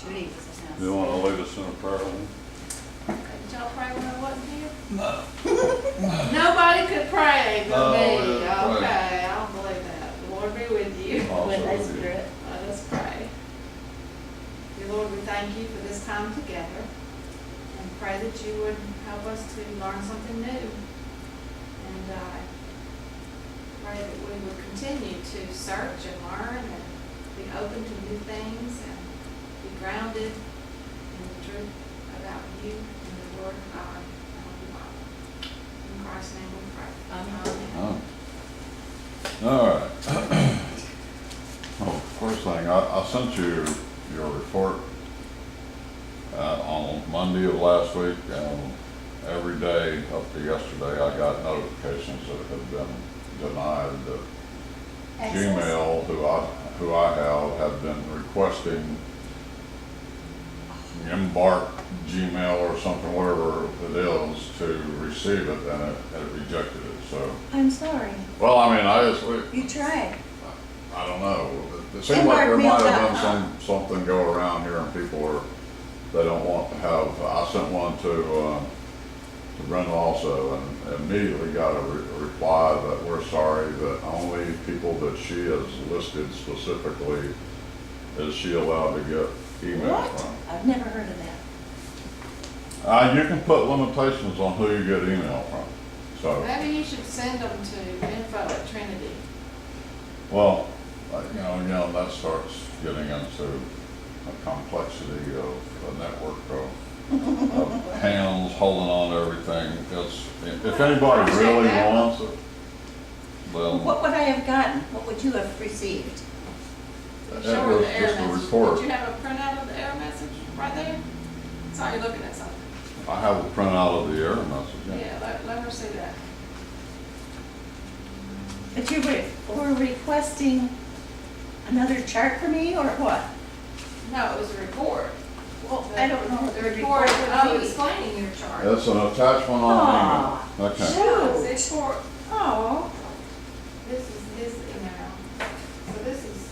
Judy was announced. You want to lead us in a prayer? Lynn? Did y'all pray when I wasn't here? No. Nobody could pray but No, me. we didn't pray. Okay, I don't believe that. The Lord be with you. Also With Thy with you. Spirit. Let us pray. Dear Lord, we thank you for this time together and pray that you would help us to learn something new. And pray that we would continue to search and learn and be open to new things and be grounded in the truth about you and the Word of God and the Bible. In Christ's name we pray. Amen. Oh. All right. Oh, first thing, I sent you your report on Monday of last week, and every day up to yesterday I got notifications that it had been denied. That Access. Gmail, who I have been requesting Embark Gmail or something, whatever it is, to receive it, and it rejected it. So, I'm sorry. well, I mean, You tried. I don't know. It seems like there might have been something go around here, and people they don't want to have. I sent one to Brenda also, and immediately got a reply that we're sorry that only people that she has listed specifically is she allowed to get email What? from. I've never heard of that. You can put limitations on who you get email from. So, Maybe you should send them to info@Trinity. well, again, that starts getting into a complexity of a network of hands holding on to everything. If anybody really wants it, then What would I have gotten? What would you have received? it Show her was the error just a message. report. Did you have a printout of the error message right there? Sorry, you're looking at something. I have a printout of the error message. Yeah, let her see that. But you were requesting another chart for me, or what? No, it was a report. Well, I don't know what The the report report would be. explaining your chart. It's an attachment on Aw. email. Okay. Shoot. It's for, Oh, this is his email. So this is,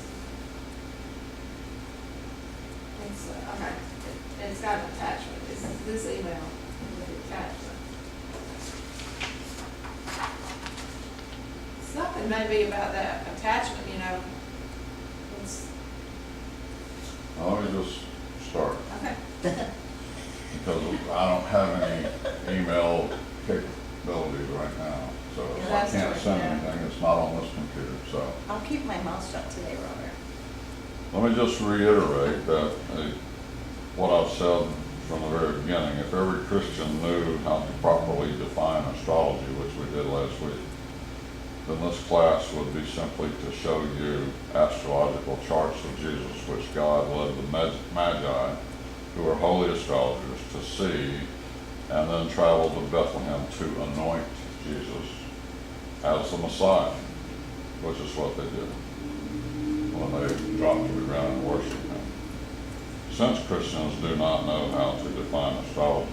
it's, okay, it's got an attachment. This is this email with the attachment. Something maybe about that attachment, it's, Now, let me just start, okay. because I don't have any email capabilities right now. So if I That's can't true, send yeah. anything, it's not on this computer. So I'll keep my mouth shut today, Robert. let me just reiterate that what I've said from the very beginning. If every Christian knew how to properly define astrology, which we did last week, then this class would be simply to show you astrological charts of Jesus, which God led the Magi, who are holy astrologers, to see, and then travel to Bethlehem to anoint Jesus as the Messiah, which is what they did when they dropped to the ground and worshiped him. Since Christians do not know how to define astrology,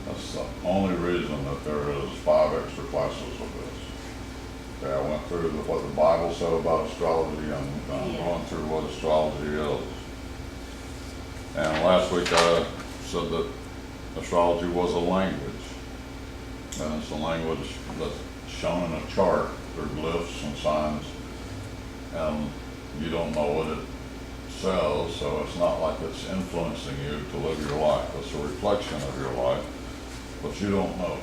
that's the only reason that there is 5 extra classes of this. Okay, I went through what the Bible said about astrology, and I'm going through what astrology is. And last week I said that astrology was a language, and it's a language that's shown in a chart through glyphs and signs, and you don't know what it says, so it's not like it's influencing you to live your life. It's a reflection of your life, but you don't know.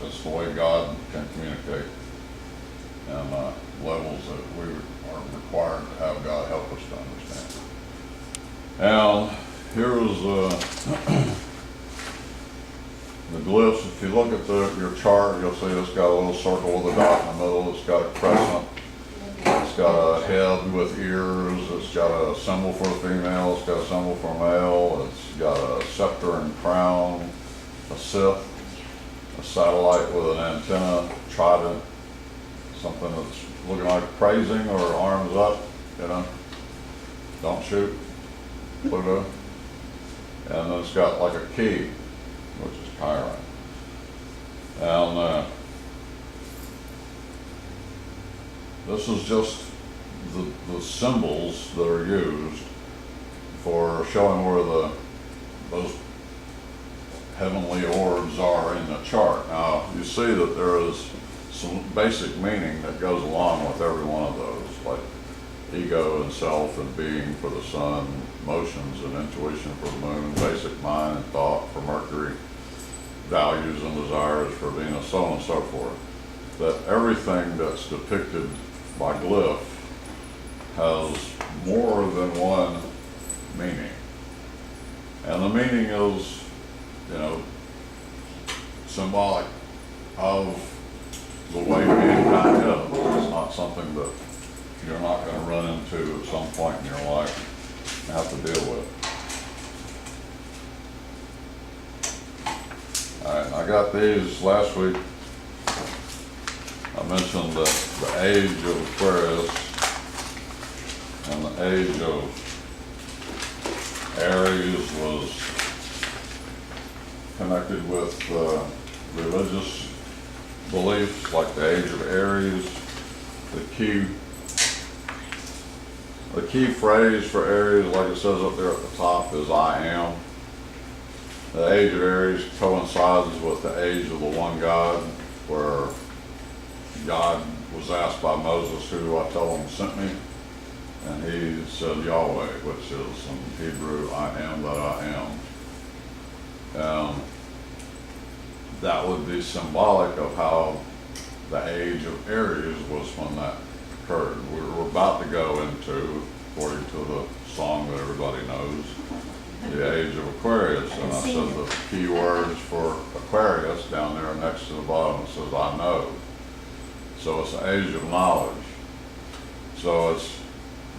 It's the way God can communicate, and levels that we are required to have God help us to understand. And here's the glyphs. If you look at your chart, you'll see it's got a little circle with a dot in the middle. It's got a crescent. It's got a head with ears. It's got a symbol for a female. It's got a symbol for a male. It's got a scepter and crown, a scythe, a satellite with an antenna, trident, something that's looking like praising or arms up, don't shoot, Pluto. And then it's got like a key, which is Chiron. And this is just the symbols that are used for showing where those heavenly orbs are in the chart. Now, you see that there is some basic meaning that goes along with every one of those, like ego and self and being for the sun, emotions and intuition for the moon, basic mind and thought for Mercury, values and desires for Venus, so on and so forth. That everything that's depicted by glyph has more than one meaning. And the meaning is, you know, symbolic of the way mankind is. It's not something that you're not going to run into at some point in your life and have to deal with. All right, I got these last week. I mentioned that the age of Aquarius and the age of Aries was connected with religious beliefs, like the age of Aries. The key phrase for Aries, like it says up there at the top, is I am. The age of Aries coincides with the age of the one God, where God was asked by Moses, who do I tell him sent me? And he said Yahweh, which is in Hebrew, I am that I am. That would be symbolic of how the age of Aries was when that occurred. We're about to go into, according to the song that everybody knows, the age of Aquarius. And I said the key words for Aquarius down there next to the bottom, it says I know. So it's the age of knowledge. So it's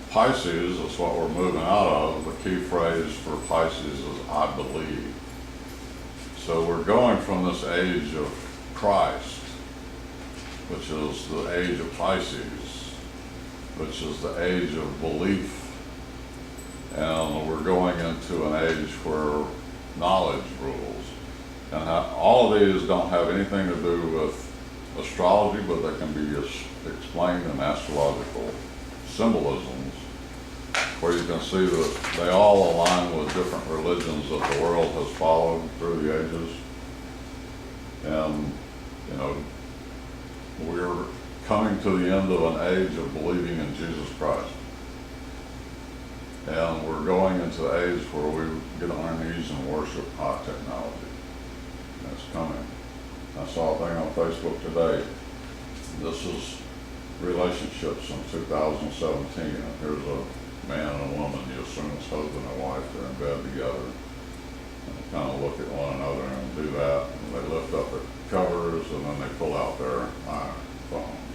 Pisces is what we're moving out of. The key phrase for Pisces is I believe. So we're going from this age of Christ, which is the age of Pisces, which is the age of belief, and we're going into an age where knowledge rules. And all of these don't have anything to do with astrology, but they can be explained in astrological symbolisms, where you can see that they all align with different religions that the world has followed through the ages. And, you know, we're coming to the end of an age of believing in Jesus Christ. And we're going into the age where we get on our knees and worship high technology. That's coming. I saw a thing on Facebook today. This is relationships in 2017. And here's a man and a woman. You assume it's husband and wife. They're in bed together. And they kind of look at one another and do that. And they lift up their covers and then they pull out their iPhones.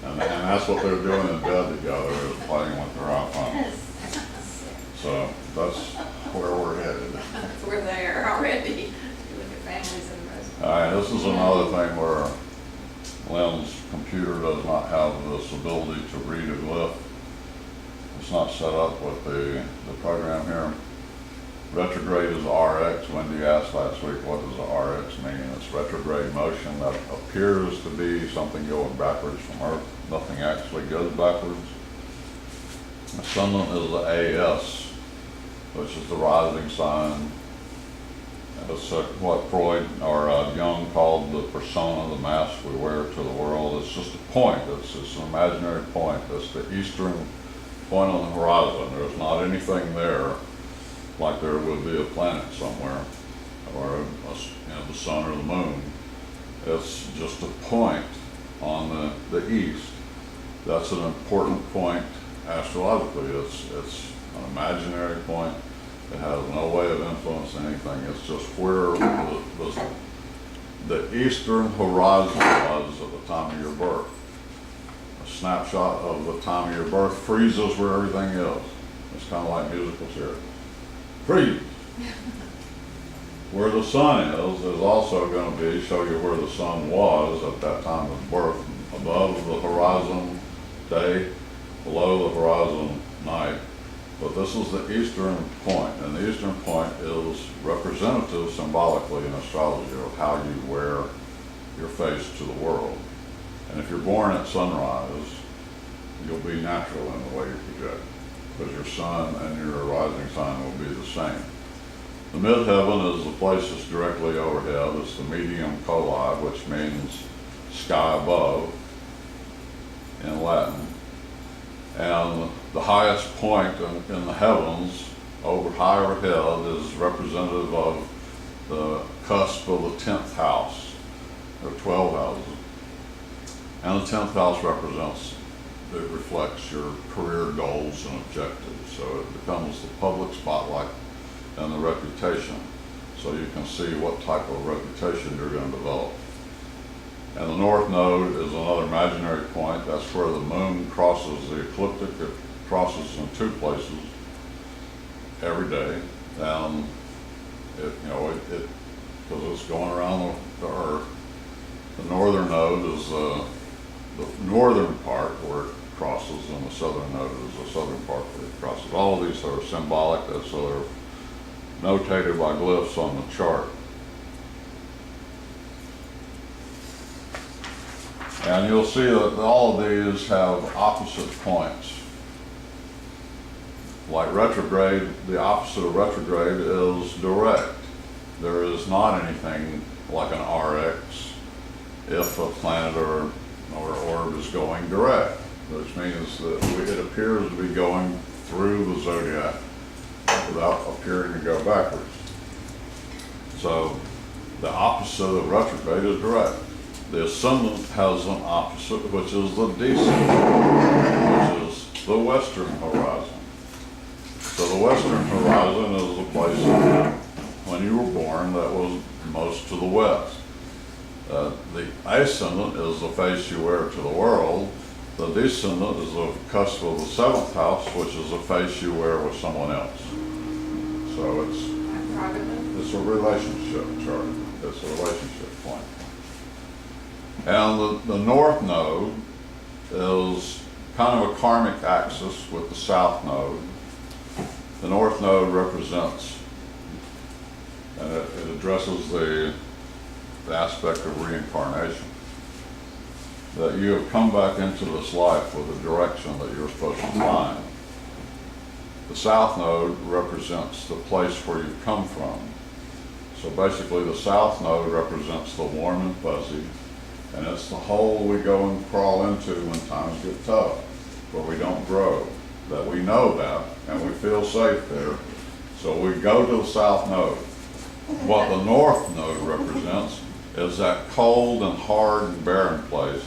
And that's what they're doing in bed together, is playing with their iPhones. So that's where we're headed. We're there already. You look at families in the rest. All right, this is another thing where Lynn's computer does not have this ability to read a glyph. It's not set up with the program here. Retrograde is RX. Wendy asked last week, what does the RX mean? It's retrograde motion that appears to be something going backwards from Earth. Nothing actually goes backwards. Ascendant is the AS, which is the rising sign. It's what Freud or Jung called the persona, the mask we wear to the world. It's just a point. It's an imaginary point. It's the eastern point on the horizon. There's not anything there like there would be a planet somewhere, or the sun or the moon. It's just a point on the east. That's an important point astrologically. It's an imaginary point. It has no way of influencing anything. It's just where the eastern horizon was at the time of your birth. A snapshot of the time of your birth freezes where everything is. It's kind of like musical chairs. Freeze. Where the sun is also going to be, show you where the sun was at that time of birth. Above the horizon day, below the horizon night. But this is the eastern point, and the eastern point is representative symbolically in astrology of how you wear your face to the world. And if you're born at sunrise, you'll be natural in the way you project. because your sun and your rising sign will be the same. The midheaven is the place that's directly overhead. It's the medium coli, which means sky above in Latin. And the highest point in the heavens, high overhead, is representative of the cusp of the 10th house. There are 12 houses. And the 10th house reflects your career goals and objectives. So it becomes the public spotlight and the reputation. So you can see what type of reputation you're going to develop. And the north node is another imaginary point. That's where the moon crosses the ecliptic. It crosses in 2 places every day. And because it's going around the earth. The northern node is the northern part where it crosses, and the southern node is the southern part where it crosses. All of these are symbolic, so they're notated by glyphs on the chart. And you'll see that all of these have opposite points. Like retrograde, the opposite of retrograde is direct. There is not anything like an RX if a planet or orb is going direct, which means that it appears to be going through the zodiac without appearing to go backwards. So the opposite of retrograde is direct. The ascendant has an opposite, which is the descendant, which is the western horizon. So the western horizon is the place when you were born that was most to the west. The ascendant is the face you wear to the world. The descendant is the cusp of the 7th house, which is the face you wear with someone else. So it's a relationship chart. It's a relationship point. And the north node is kind of a karmic axis with the south node. The north node represents, and it addresses the aspect of reincarnation. That you have come back into this life with a direction that you're supposed to find. The south node represents the place where you've come from. So basically the south node represents the warm and fuzzy, and it's the hole we go and crawl into when times get tough, where we don't grow. That we know that, and we feel safe there. So we go to the south node. What the north node represents is that cold and hard and barren place,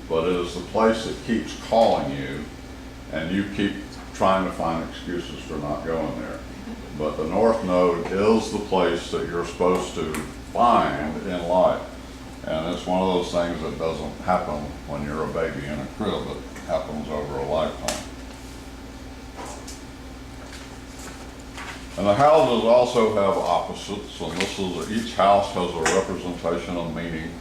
but it is the place that keeps calling you, and you keep trying to find excuses for not going there. But the north node is the place that you're supposed to find in life. And it's one of those things that doesn't happen when you're a baby in a crib. It happens over a lifetime. And the houses also have opposites, and each house has a representation of meaning.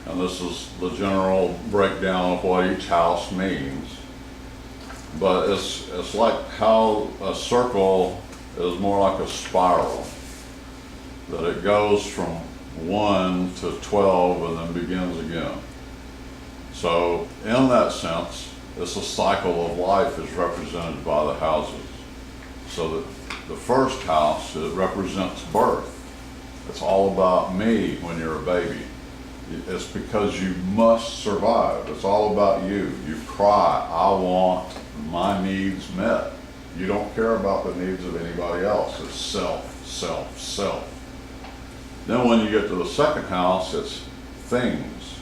And this is the general breakdown of what each house means. But it's like how a circle is more like a spiral, that it goes from 1 to 12 and then begins again. So in that sense, it's a cycle of life is represented by the houses. So that the first house, it represents birth. It's all about me when you're a baby. It's because you must survive. It's all about you. You cry, I want my needs met. You don't care about the needs of anybody else. It's self, self, self. Then when you get to the second house, it's things.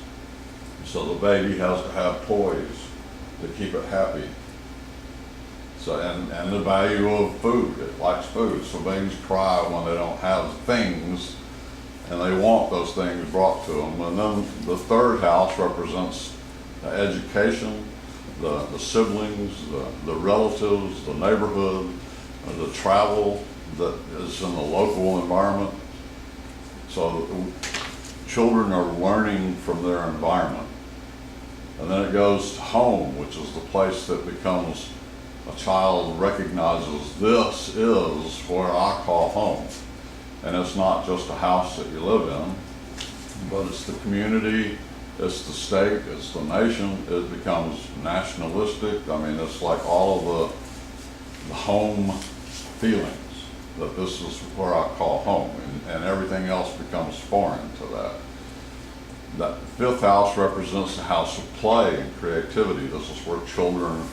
So the baby has to have toys to keep it happy. So, and the value of food, it likes food. So babies cry when they don't have things, and they want those things brought to them. And then the third house represents the education, the siblings, the relatives, the neighborhood, the travel that is in the local environment. So children are learning from their environment. And then it goes to home, which is the place that becomes a child recognizes this is where I call home. And it's not just a house that you live in, but it's the community, it's the state, it's the nation. It becomes nationalistic. I mean, it's like all of the home feelings, that this is where I call home, and everything else becomes foreign to that. That fifth house represents the house of play and creativity. This is where children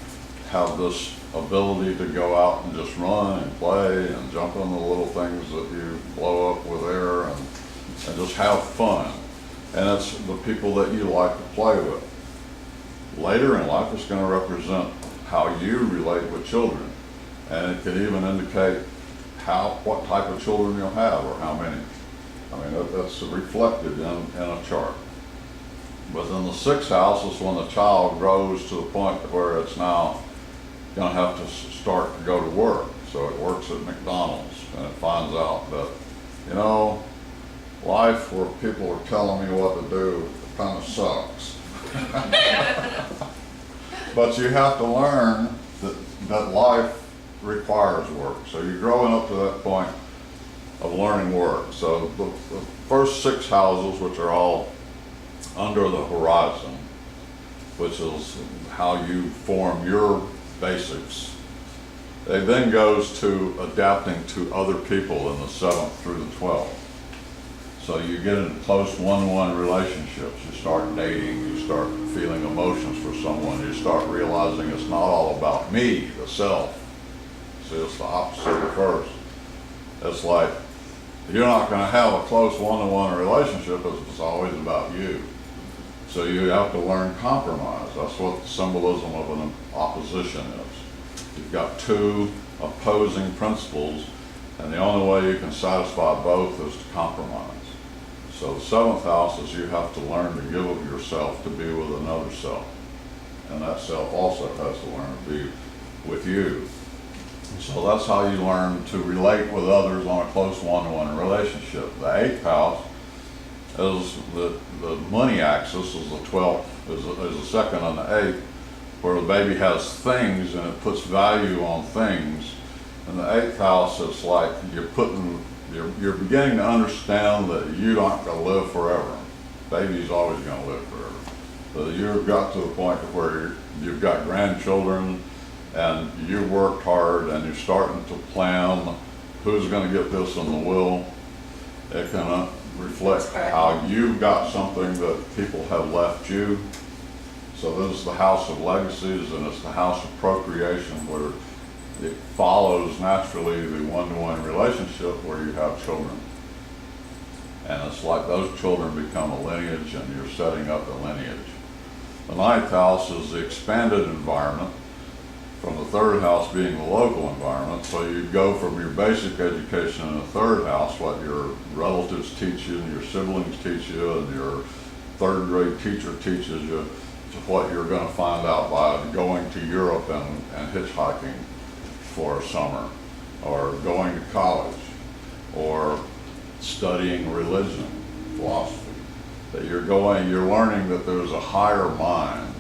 have this ability to go out and just run and play and jump on the little things that you blow up with air and just have fun. And it's the people that you like to play with. Later in life, it's going to represent how you relate with children. And it could even indicate what type of children you'll have or how many. I mean, that's reflected in a chart. But then the sixth house is when the child grows to the point where it's now going to have to start to go to work. So it works at McDonald's and it finds out that, you know, life where people are telling me what to do kind of sucks. But you have to learn that life requires work. So you're growing up to that point of learning work. So the first six houses, which are all under the horizon, which is how you form your basics. It then goes to adapting to other people in the 7th through the 12th. So you get into close one-to-one relationships, you start dating, you start feeling emotions for someone, you start realizing it's not all about me, the self. See, it's the opposite of first. It's like, you're not going to have a close one-to-one relationship if it's always about you. So you have to learn compromise. That's what the symbolism of an opposition is. You've got two opposing principles, and the only way you can satisfy both is to compromise. So the 7th house is you have to learn to give of yourself to be with another self. And that self also has to learn to be with you. So that's how you learn to relate with others on a close one-to-one relationship. The 8th house is the money axis, is the 12th, is the second on the 8th, where the baby has things and it puts value on things. In the 8th house, it's like you're beginning to understand that you're not going to live forever. Baby's always going to live forever. So you've got to the point where you've got grandchildren and you worked hard and you're starting to plan who's going to get this in the will. It can reflect how you've got something that people have left you. So this is the house of legacies, and it's the house of procreation, where it follows naturally the one-to-one relationship where you have children. And it's like those children become a lineage and you're setting up a lineage. The 9th house is the expanded environment, from the 3rd house being the local environment. So you go from your basic education in the 3rd house, what your relatives teach you and your siblings teach you and your 3rd grade teacher teaches you, to what you're going to find out by going to Europe and hitchhiking for a summer, or going to college, or studying religion, philosophy. That you're learning that there's a higher mind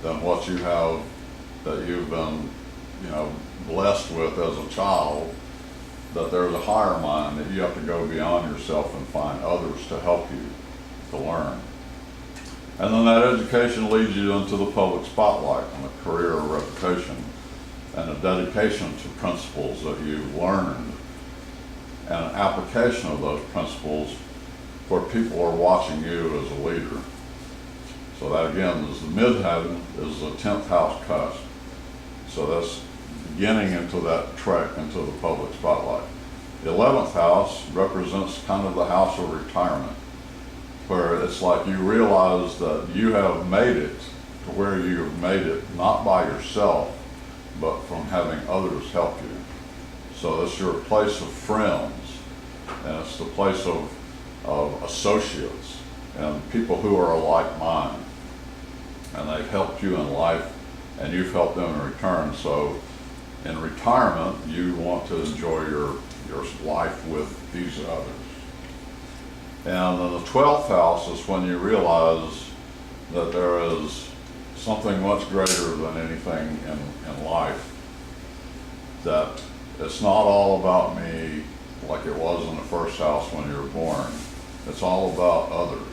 than what you have, that you've been, blessed with as a child, that there's a higher mind, that you have to go beyond yourself and find others to help you to learn. And then that education leads you into the public spotlight and the career or reputation and a dedication to principles that you've learned and an application of those principles where people are watching you as a leader. So that again is the midheaven, is the 10th house cusp. So that's beginning into that trek into the public spotlight. The 11th house represents kind of the house of retirement, where it's like you realize that you have made it to where you've made it, not by yourself, but from having others help you. So it's your place of friends, and it's the place of associates and people who are alike mind. And they've helped you in life, and you've helped them in return. So in retirement, you want to enjoy your life with these others. And then the 12th house is when you realize that there is something much greater than anything in life, that it's not all about me like it was in the 1st house when you were born. It's all about others.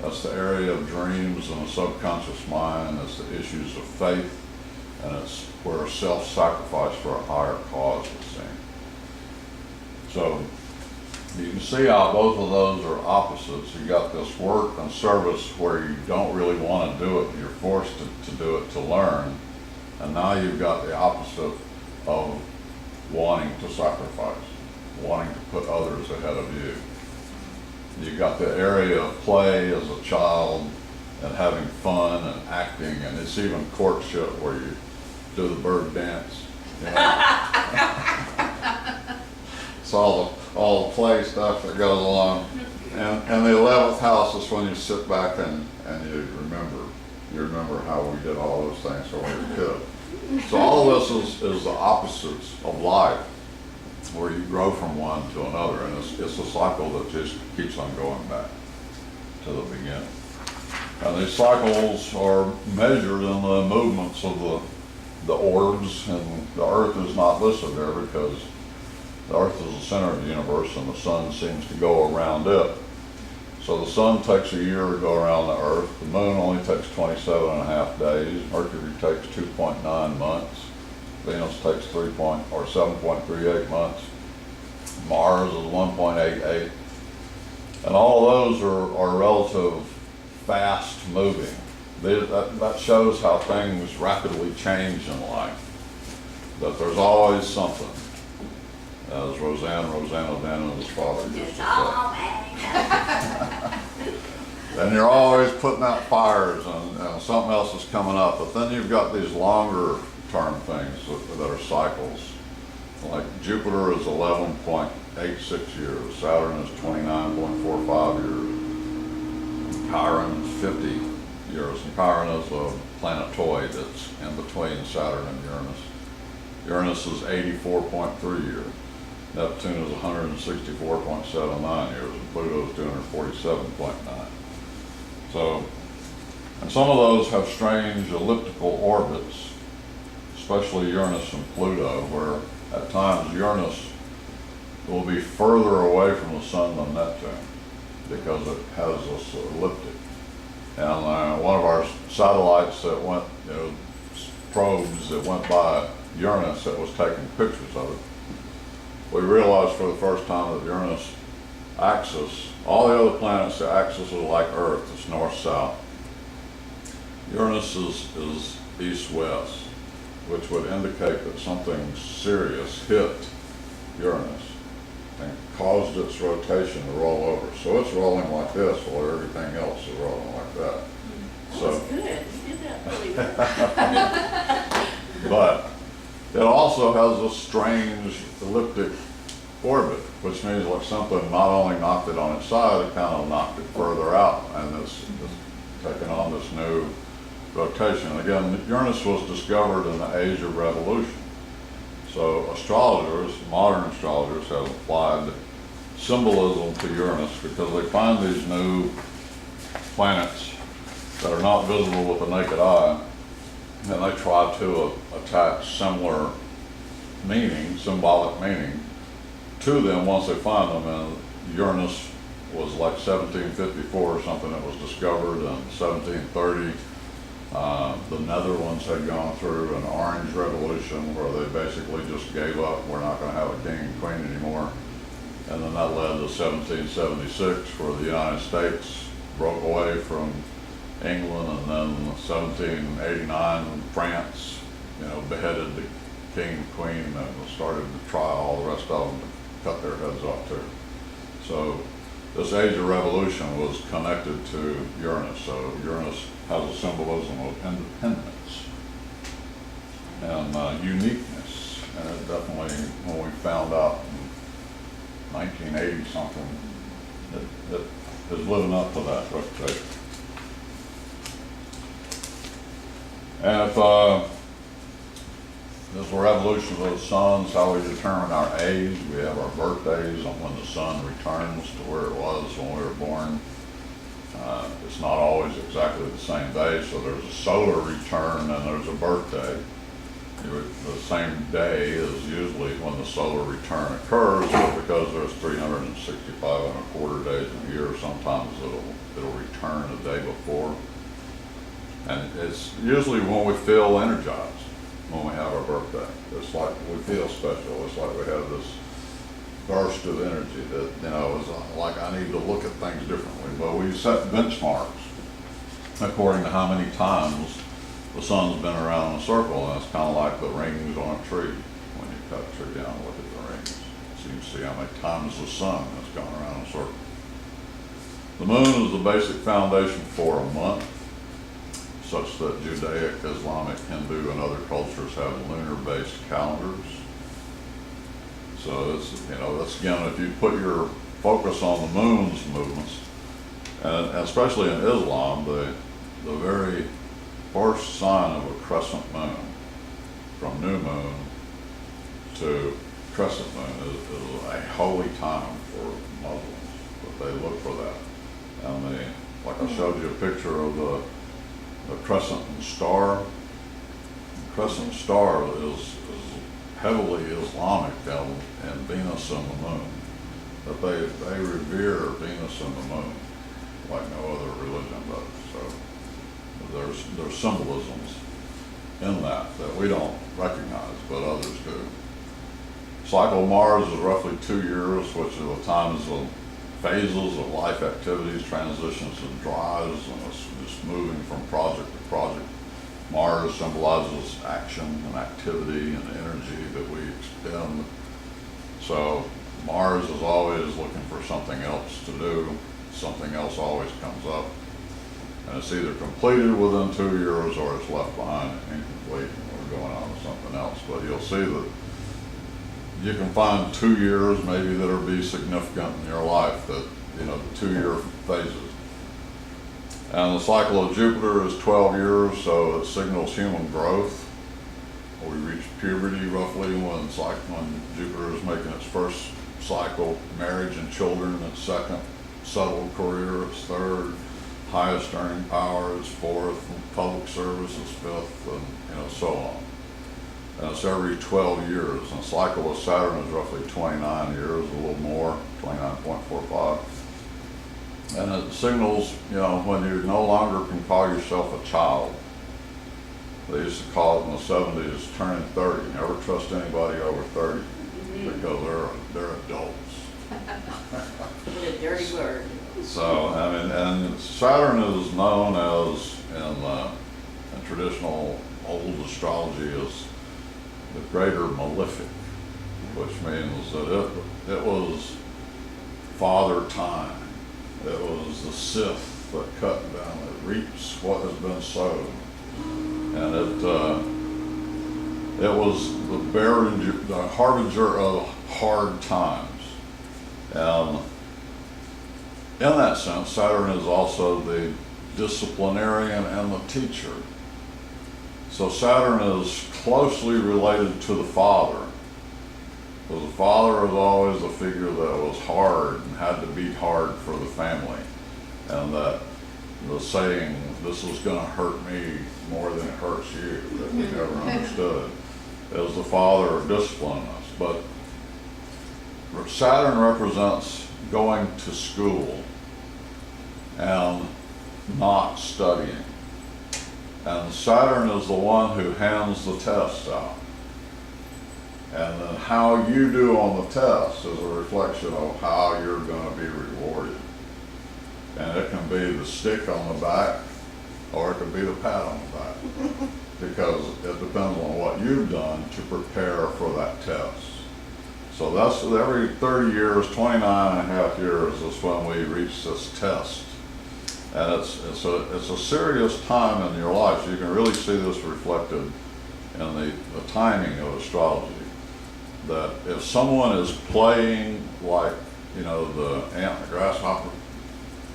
That's the area of dreams and the subconscious mind. That's the issues of faith. and it's where self-sacrifice for a higher cause is seen. So you can see how both of those are opposites. You got this work and service where you don't really want to do it, you're forced to do it to learn, and now you've got the opposite of wanting to sacrifice, wanting to put others ahead of you. You got the area of play as a child and having fun and acting, and it's even courtship where you do the bird dance. You know? It's all the play stuff that goes along. And the 11th house is when you sit back and you remember how we did all those things when we were kids. So all of this is the opposites of life, where you grow from one to another, and it's a cycle that just keeps on going back to the beginning. And these cycles are measured in the movements of the orbs, and the Earth is not listed there because the Earth is the center of the universe and the sun seems to go around it. So the sun takes a year to go around the Earth, the moon only takes 27.5 days, Mercury takes 2.9 months, Venus takes 7.38 months, Mars is 1.88, and all of those are relative fast moving. That shows how things rapidly change in life, that there's always something, as Rosanna O'Dannon's father used to say. And you're always putting out fires and something else is coming up, but then you've got these longer term things that are cycles. Like Jupiter is 11.86 years, Saturn is 29.45 years, Chiron is 50 years, and Chiron is a planetoid that's in between Saturn and Uranus. Uranus is 84.3 years, Neptune is 164.79 years, and Pluto is 247.9. So, and some of those have strange elliptical orbits, especially Uranus and Pluto, where at times Uranus will be further away from the sun than Neptune because it has this elliptic. And one of our satellites that went, probes that went by Uranus that was taking pictures of it, we realized for the first time that Uranus axis, all the other planets, the axis is like Earth, it's north-south. Uranus is east-west, which would indicate that something serious hit Uranus and caused its rotation to roll over. So it's rolling like this while everything else is rolling like that. That was good. You did that really well. But it also has a strange elliptic orbit, which means like something not only knocked it on its side, it kind of knocked it further out, and it's taking on this new rotation. Again, Uranus was discovered in the age of revolution. So astrologers, modern astrologers, have applied symbolism to Uranus because they find these new planets that are not visible with the naked eye, and they try to attach similar meaning, symbolic meaning, to them once they find them. And Uranus was like 1754 or something that was discovered, and 1730 the Netherlands had gone through an orange revolution where they basically just gave up, we're not going to have a king and queen anymore. And then that led to 1776 where the United States broke away from England, and then 1789 France, beheaded the king and queen and started to try all the rest of them to cut their heads off too. So this age of revolution was connected to Uranus. So Uranus has a symbolism of independence and uniqueness. And it definitely, when we found out in 1980 something, it is living up to that reputation. And if this revolution of the sun is how we determine our age. We have our birthdays on when the sun returns to where it was when we were born. It's not always exactly the same day, so there's a solar return and there's a birthday. The same day is usually when the solar return occurs, but because there's 365 and a quarter days in a year, sometimes it'll return the day before. And it's usually when we feel energized. we feel special. It's like we have this burst of energy that, you know, is like I need to look at things differently. But we set benchmarks according to how many times the sun's been around in a circle, and it's kind of like the rings on a tree. When you cut a tree down and look at the rings, so you can see how many times the sun has gone around in a circle. The moon is the basic foundation for a month, such that Judaic, Islamic, Hindu, and other cultures have lunar-based calendars. So it's, you know, that's again, if you put your focus on the moon's movements, and especially in Islam, the very first sign of a crescent moon, from new moon to crescent moon, is a holy time for Muslims. But they look for that. And they, like I showed you a picture of the crescent star. The crescent star is heavily Islamic and Venus and the moon. That they revere Venus and the moon like no other religion does. So there's symbolisms in that we don't recognize, but others do. Cycle of Mars is roughly 2 years, which are the times of phases of life activities, transitions and drives, and it's just moving from project to project. Mars symbolizes action and activity and energy that we expend. So Mars is always looking for something else to do. Something else always comes up. And it's either completed within 2 years or it's left behind incomplete and we're going on to something else. But you'll see that you can find 2 years maybe that'll be significant in your life, that, you know, the 2-year phases. And the cycle of Jupiter is 12 years, so it signals human growth. We reach puberty roughly when Jupiter is making its first cycle, marriage and children its second, settled career its third, highest earning power is fourth, and public service is fifth, and, you know, so on. And it's every 12 years. And the cycle of Saturn is roughly 29 years, a little more, 29.45. And it signals, you know, when you no longer can call yourself a child. They used to call it in the 70s turning 30. Never trust anybody over 30 because they're adults. What a dirty word. So, I mean, and Saturn is known as, in traditional old astrology, as the greater malefic, which means that it was father time. It was the scythe that cut down, it reaps what has been sown. And it was the harbinger of hard times. And in that sense, Saturn is also the disciplinarian and the teacher. So Saturn is closely related to the father. Because the father is always a figure that was hard and had to be hard for the family. And that the saying, this is going to hurt me more than it hurts you, that we never understood, is the father of disciplining us. But Saturn represents going to school and not studying. And Saturn is the one who hands the tests out. And then how you do on the test is a reflection of how you're going to be rewarded. And it can be the stick on the back, or it can be the pat on the back. Because it depends on what you've done to prepare for that test. So that's every 30 years, 29 and a half years is when we reach this test. And it's a serious time in your life. You can really see this reflected in the timing of astrology. That if someone is playing like, you know, the ant and the grasshopper,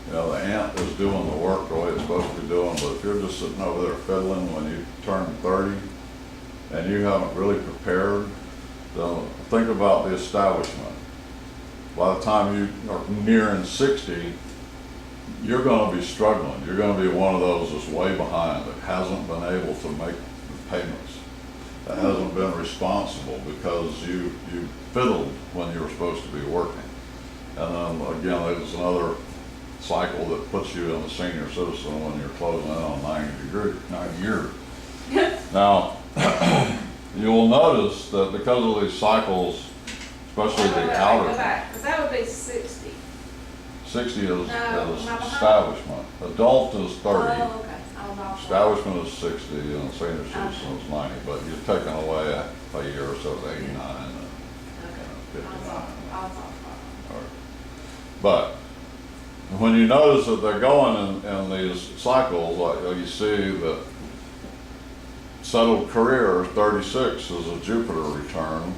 you know, the ant is doing the work the way it's supposed to be doing, but if you're just sitting over there fiddling when you turn 30 and you haven't really prepared, then think about the establishment. By the time you are nearing 60, you're going to be struggling. You're going to be one of those that's way behind, that hasn't been able to make the payments, that hasn't been responsible because you fiddled when you were supposed to be working. And then again, there's another cycle that puts you in the senior citizen when you're closing in on 90 years. Now, you'll notice that because of these cycles, especially Wait, the Go outer, back, because that would be 60. 60 is No, am I behind? establishment. Adult is 30. Oh, okay, I was off. Establishment is 60 and senior citizen is 90, but you're taking away a year or so, it's 89 and Okay. I was 59. off. Or- But when you notice that they're going in these cycles, like you see that settled career 36 is a Jupiter return,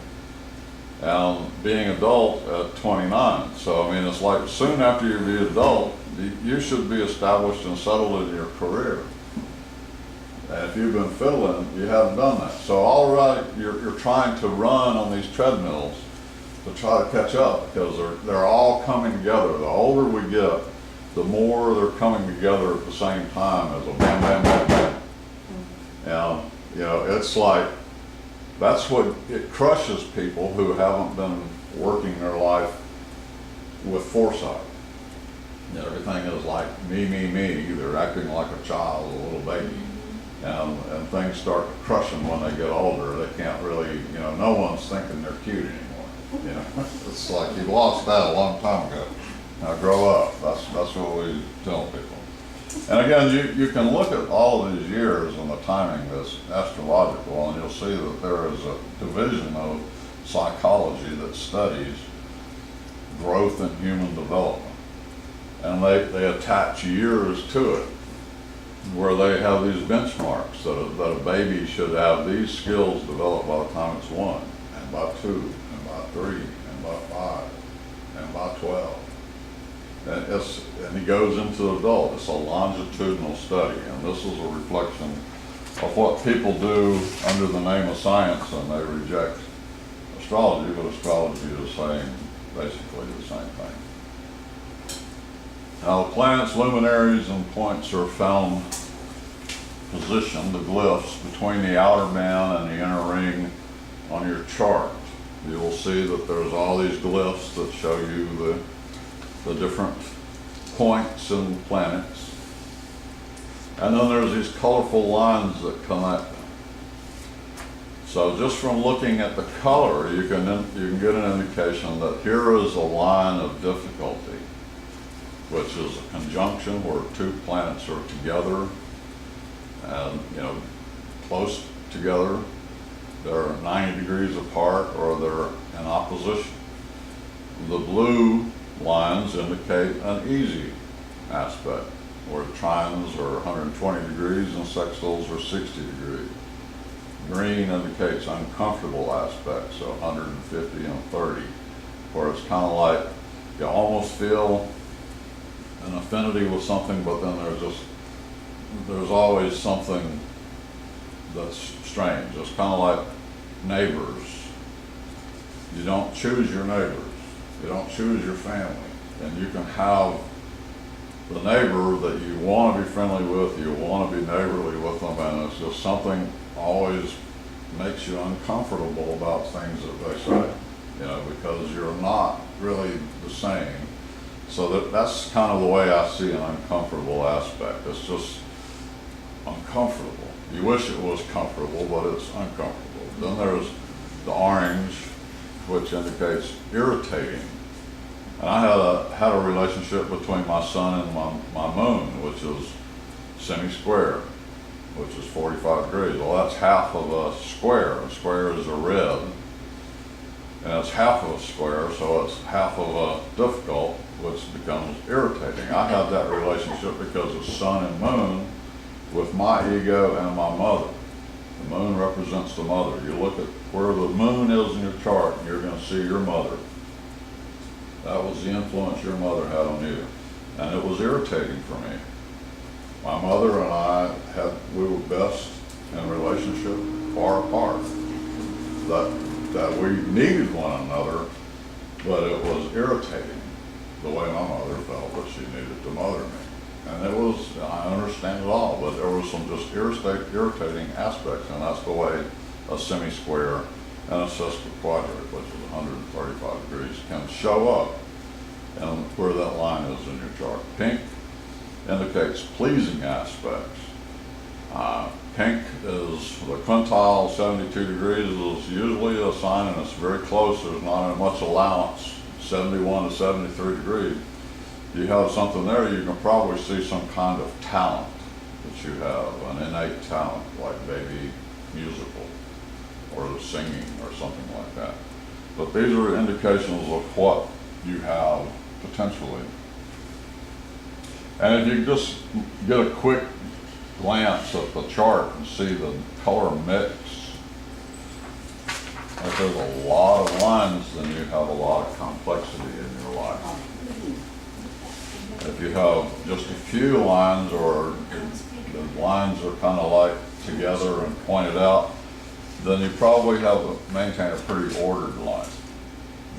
and being adult at 29. So I mean, it's like soon after you be adult, you should be established and settled in your career. And if you've been fiddling, you haven't done that. So all right, you're trying to run on these treadmills to try to catch up, because they're all coming together. The older we get, the more they're coming together at the same time as a bam, bam, bam, bam. And you know, it's like, that's what it crushes people who haven't been working their life with foresight. You know, everything is like me, me, me. They're acting like a child, a little baby. And things start to crush them when they get older. They can't really, you know, no one's thinking they're cute anymore. You know, it's like you lost that a long time ago. Now grow up. That's what we tell people. And again, you can look at all of these years and the timing that's astrological, and you'll see that there is a division of psychology that studies growth in human development. And they attach years to it, where they have these benchmarks that a baby should have these skills developed by the time it's 1, and by 2, and by 3, and by 5, and by 12. And he goes into adult. It's a longitudinal study, and this is a reflection of what people do under the name of science, and they reject astrology, but astrology is saying basically the same thing. Now, the planets, luminaries, and points are found positioned, the glyphs, between the outer band and the inner ring on your chart. You will see that there's all these glyphs that show you the different points and planets. And then there's these colorful lines that connect them. So just from looking at the color, you can get an indication that here is a line of difficulty, which is a conjunction where 2 planets are together and, you know, close together. They're 90 degrees apart, or they're in opposition. The blue lines indicate an easy aspect, where trines are 120 degrees and sextiles are 60 degrees. Green indicates uncomfortable aspects, so 150 and 30, where it's kind of like you almost feel an affinity with something, but then there's always something that's strange. It's kind of like neighbors. You don't choose your neighbors. You don't choose your family. And you can have the neighbor that you want to be friendly with, you want to be neighborly with them, and it's just something always makes you uncomfortable about things that they say, you know, because you're not really the same. So that's kind of the way I see an uncomfortable aspect. It's just uncomfortable. You wish it was comfortable, but it's uncomfortable. Then there's the orange, which indicates irritating. And I had a relationship between my sun and my moon, which is semi-square, which is 45 degrees. Well, that's half of a square. A square is a red, and it's half of a square, so it's half of a difficult, which becomes irritating. I had that relationship because of sun and moon with my ego and my mother. The moon represents the mother. You look at where the moon is in your chart, and you're going to see your mother. That was the influence your mother had on you. And it was irritating for me. My mother and I we were best in relationship far apart. That we needed one another, but it was irritating the way my mother felt that she needed to mother me. And it was, I understand it all, but there was some just irritating aspects, and that's the way a semi-square and a sesquiquadrate, which is 135 degrees, can show up, and where that line is in your chart. Pink indicates pleasing aspects. pink is the quintile, 72 degrees is usually a sign, and it's very close. There's not much allowance, 71 to 73 degrees. You have something there, you can probably see some kind of talent that you have, an innate talent, like maybe musical or singing or something like that. But these are indications of what you have potentially. And if you just get a quick glance at the chart and see the color mix, if there's a lot of lines, then you have a lot of complexity in your life. If you have just a few lines, or the lines are kind of like together and pointed out, then you probably have to maintain a pretty ordered life.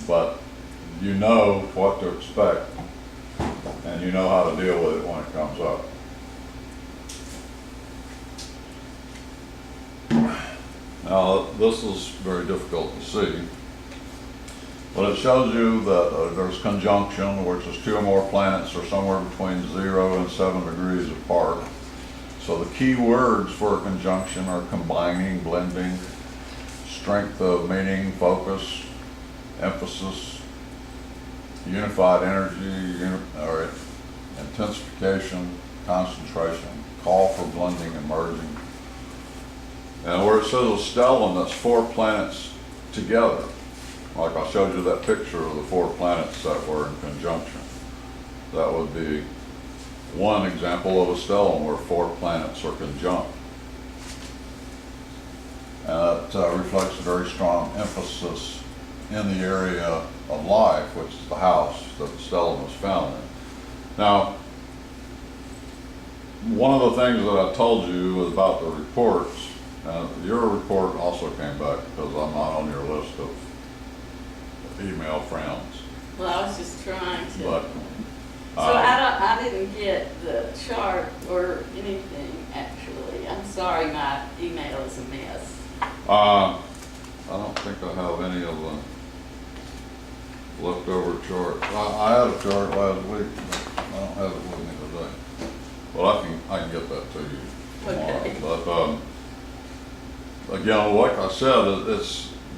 But you know what to expect, and you know how to deal with it when it comes up. Now, this is very difficult to see, but it shows you that there's conjunction, which is 2 or more planets are somewhere between 0 and 7 degrees apart. So the key words for conjunction are combining, blending, strength of meaning, focus, emphasis, unified energy, or intensification, concentration, call for blending and merging. And where it says a stellium, that's 4 planets together. Like I showed you that picture of the 4 planets that were in conjunction. That would be one example of a stellium where 4 planets are conjunct. And that reflects a very strong emphasis in the area of life, which is the house that the stellium was found in. Now, one of the things that I told you about the reports, your report also came back because I'm not on your list of email friends. Well, I was just trying to. But, I didn't get the chart or anything, actually. I'm sorry, my email is a mess. I don't think I have any of the leftover charts. I had a chart last week, but I don't have it with me today. Well, I can get that to you tomorrow. Okay. But again, like I said, it's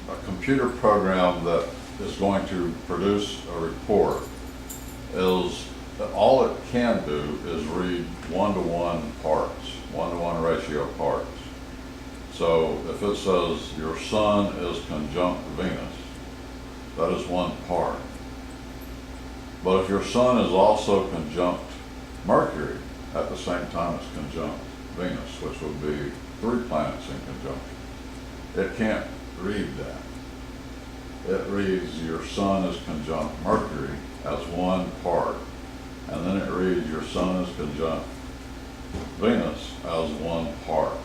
a computer program that is going to produce a report. All it can do is read 1-to-1 parts, 1-to-1 ratio parts. So if it says your sun is conjunct Venus, that is 1 part. But if your sun is also conjunct Mercury at the same time as conjunct Venus, which would be 3 planets in conjunction, it can't read that. It reads your sun is conjunct Mercury as 1 part, and then it reads your sun is conjunct Venus as 1 part.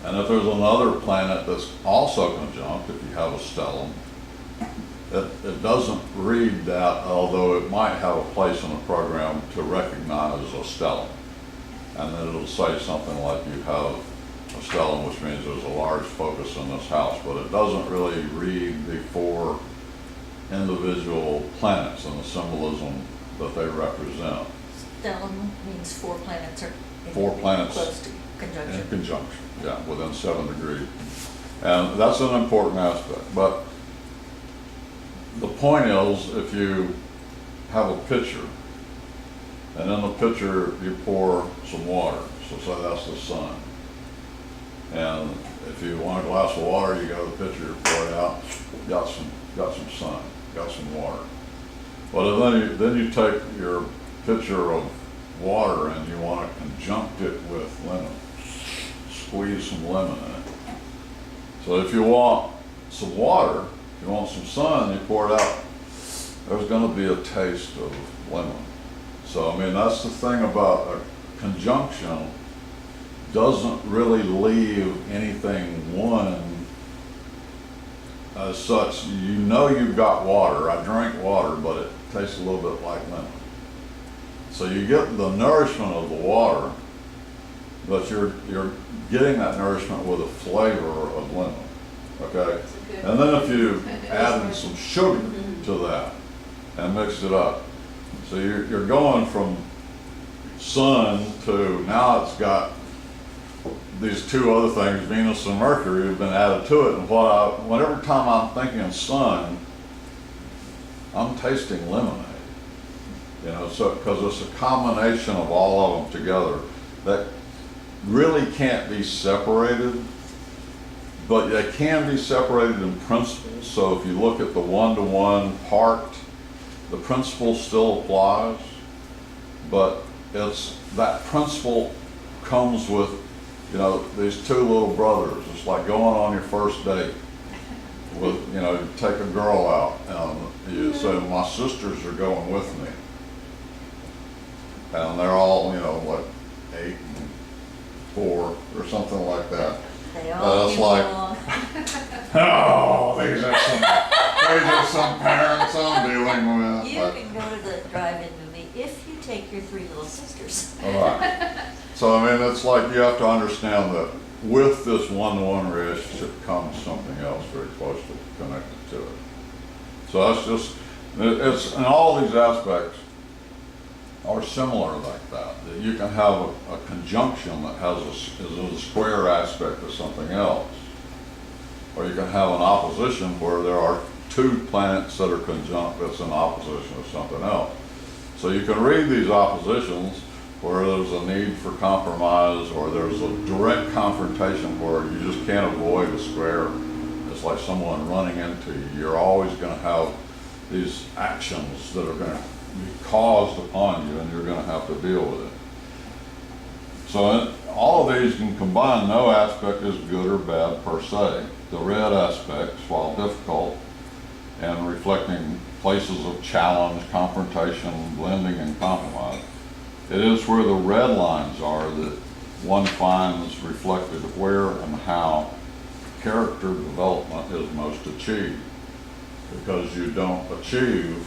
And if there's another planet that's also conjunct, if you have a stellium, it doesn't read that, although it might have a place in the program to recognize a stellium. And then it'll say something like you have a stellium, which means there's a large focus in this house, but it doesn't really read the 4 individual planets and the symbolism that they represent. Stellium means 4 planets are 4 planets close to conjunction. in conjunction, yeah, within 7 degrees. And that's an important aspect. But the point is, if you have a pitcher, and in the pitcher you pour some water, so say that's the sun. And if you want a glass of water, you go to the pitcher, pour it out, got some sun, got some water. But then you take your pitcher of water and you want to conjunct it with lemon, squeeze some lemon in it. So if you want some water, if you want some sun, you pour it out. There's going to be a taste of lemon. So I mean, that's the thing about a conjunction. Doesn't really leave anything one as such. You know you've got water. I drank water, but it tastes a little bit like lemon. So you get the nourishment of the water, but you're getting that nourishment with a flavor of lemon. Okay? And then if you add in some sugar to that and mix it up, so you're going from sun to now it's got these two other things, Venus and Mercury, have been added to it. And whenever time I'm thinking sun, I'm tasting lemonade. You know, so, because it's a combination of all of them together that really can't be separated, but they can be separated in principle. So if you look at the one-to-one part, the principle still applies, but it's, that principle comes with, you know, these two little brothers. It's like going on your first date with, you know, you take a girl out and you say, my sisters are going with me. And they're all, you know, like 8 and 4 or something like that. They all It's get like, along. oh, these are some parents I'm dealing with. You But- can go to the drive-in movie if you take your 3 little sisters. All right. So, I mean, it's like you have to understand that with this one-to-one relationship comes something else very closely connected to it. So that's just, it's, and all these aspects are similar like that. That you can have a conjunction that has is a square aspect of something else. Or you can have an opposition where there are 2 planets that are conjunct that's in opposition of something else. So you can read these oppositions where there's a need for compromise or there's a direct confrontation where you just can't avoid a square. It's like someone running into you. You're always going to have these actions that are going to be caused upon you and you're going to have to deal with it. So all of these can combine. No aspect is good or bad per se. The red aspects, while difficult and reflecting places of challenge, confrontation, blending, and compromise, it is where the red lines are that one finds reflected where and how character development is most achieved. Because you don't achieve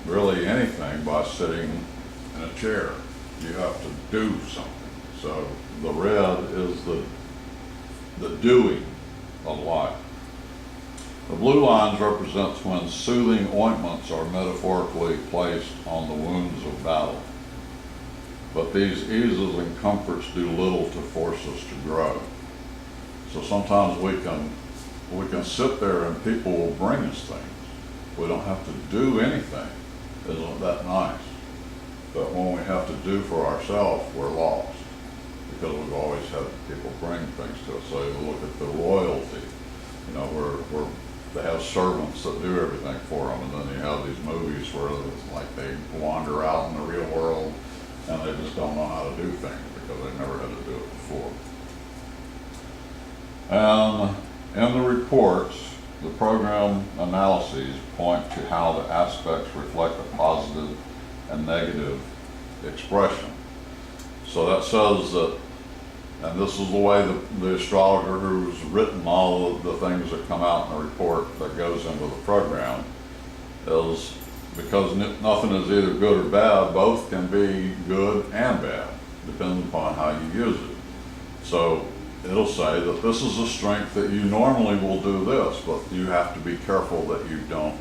really anything by sitting in a chair. You have to do something. So the red is the doing of life. The blue lines represents when soothing ointments are metaphorically placed on the wounds of battle. But these eases and comforts do little to force us to grow. So sometimes we can sit there and people will bring us things. We don't have to do anything. Isn't that nice? But when we have to do for ourselves, we're lost. Because we've always had people bring things to us. So you look at the royalty, you know, where they have servants that do everything for them, and then you have these movies where it's like they wander out in the real world and they just don't know how to do things because they've never had to do it before. And in the reports, the program analyses point to how the aspects reflect a positive and negative expression. So that says that, and this is the way the astrologer who's written all of the things that come out in the report that goes into the program is, because nothing is either good or bad, both can be good and bad, depending upon how you use it. So it'll say that this is a strength that you normally will do this, but you have to be careful that you don't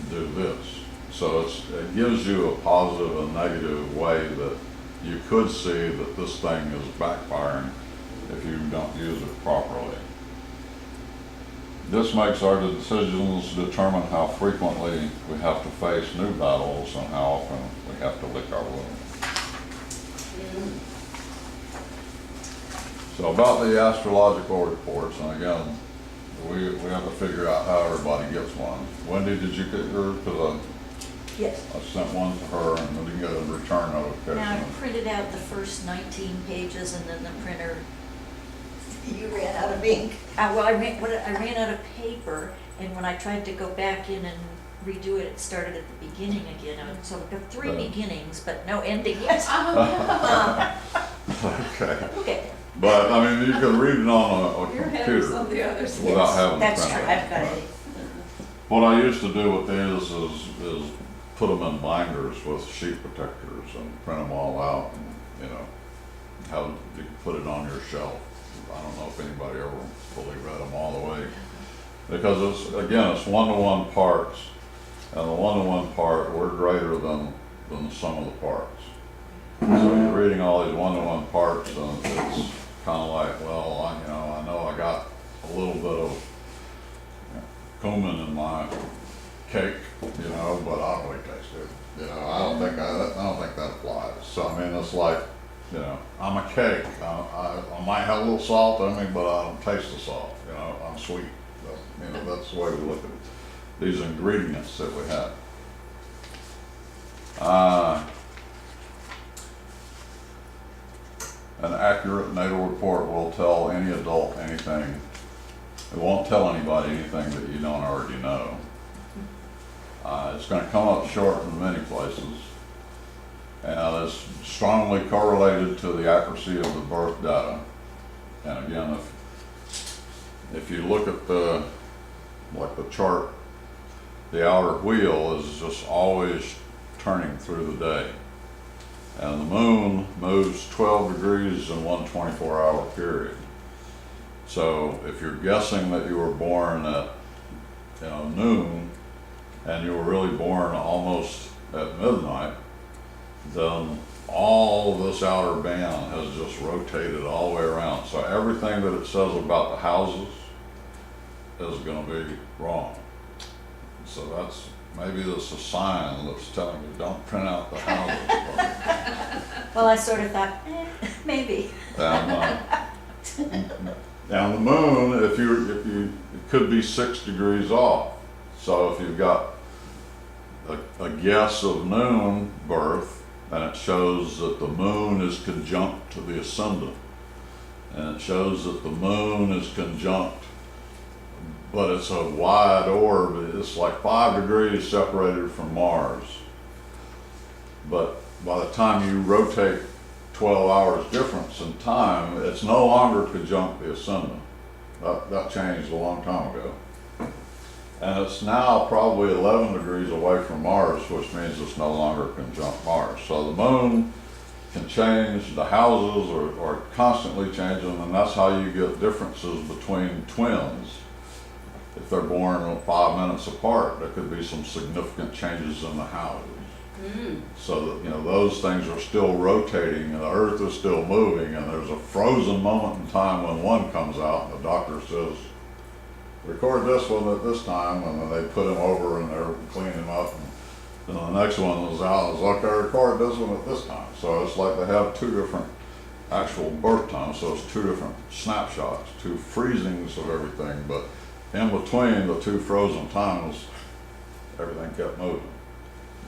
do this. So it gives you a positive and negative way that you could see that this thing is backfiring if you don't use it properly. This makes our decisions determine how frequently we have to face new battles and how often we have to lick our wounds. So about the astrological reports, and again, we have to figure out how everybody gets one. Wendy, did you get yours? Because Yes. I sent one to her and we didn't get a return notification. Now, I printed out the first 19 pages and then the printer, you ran out of ink. Well, I ran out of paper, and when I tried to go back in and redo it, it started at the beginning again. So I've got 3 beginnings, but no ending yet. Okay. Okay. But, I mean, you can read it on a You're ahead of some computer of the others. without having to That's print true, it. I've got it. What I used to do with these is put them in binders with sheet protectors and print them all out and, you know, how you can put it on your shelf. I don't know if anybody ever fully read them all the way. Because it's, again, it's one-to-one parts, and the one-to-one part, we're greater than the sum of the parts. So you're reading all these one-to-one parts, and kind of like, well, I know I got a little bit of cumin in my cake, but I don't really taste it. I don't think that applies. So I mean, it's like, I'm a cake. I might have a little salt in me, but I don't taste the salt. I'm sweet. That's the way we look at these ingredients that we have. An accurate natal report will tell any adult anything. It won't tell anybody anything that you don't already know. It's going to come up short in many places, and it's strongly correlated to the accuracy of the birth data. And again, if you look at the chart, the outer wheel is just always turning through the day. And the moon moves 12 degrees in one 24-hour period. So if you're guessing that you were born at noon and you were really born almost at midnight, then all of this outer band has just rotated all the way around. So everything that it says about the houses is going to be wrong. So maybe that's a sign that's telling you don't print out the houses. Well, I sort of thought, maybe. And the moon, it could be 6 degrees off. So if you've got a guess of noon birth, and it shows that the moon is conjunct to the ascendant, and it shows that the moon is conjunct, but it's a wide orb. It's like 5 degrees separated from Mars. But by the time you rotate 12 hours difference in time, it's no longer conjunct the ascendant. That changed a long time ago. And it's now probably 11 degrees away from Mars, which means it's no longer conjunct Mars. So the moon can change, the houses are constantly changing, and that's how you get differences between twins. If they're born 5 minutes apart, there could be some significant changes in the houses. So that, those things are still rotating, and the Earth is still moving, and there's a frozen moment in time when one comes out, and the doctor says, record this one at this time, and then they put him over and they're cleaning him up, and then the next one is out, it's like, I record this one at this time. So it's like they have two different actual birth times, so it's two different snapshots, two freezings of everything, but in between the two frozen times, everything kept moving.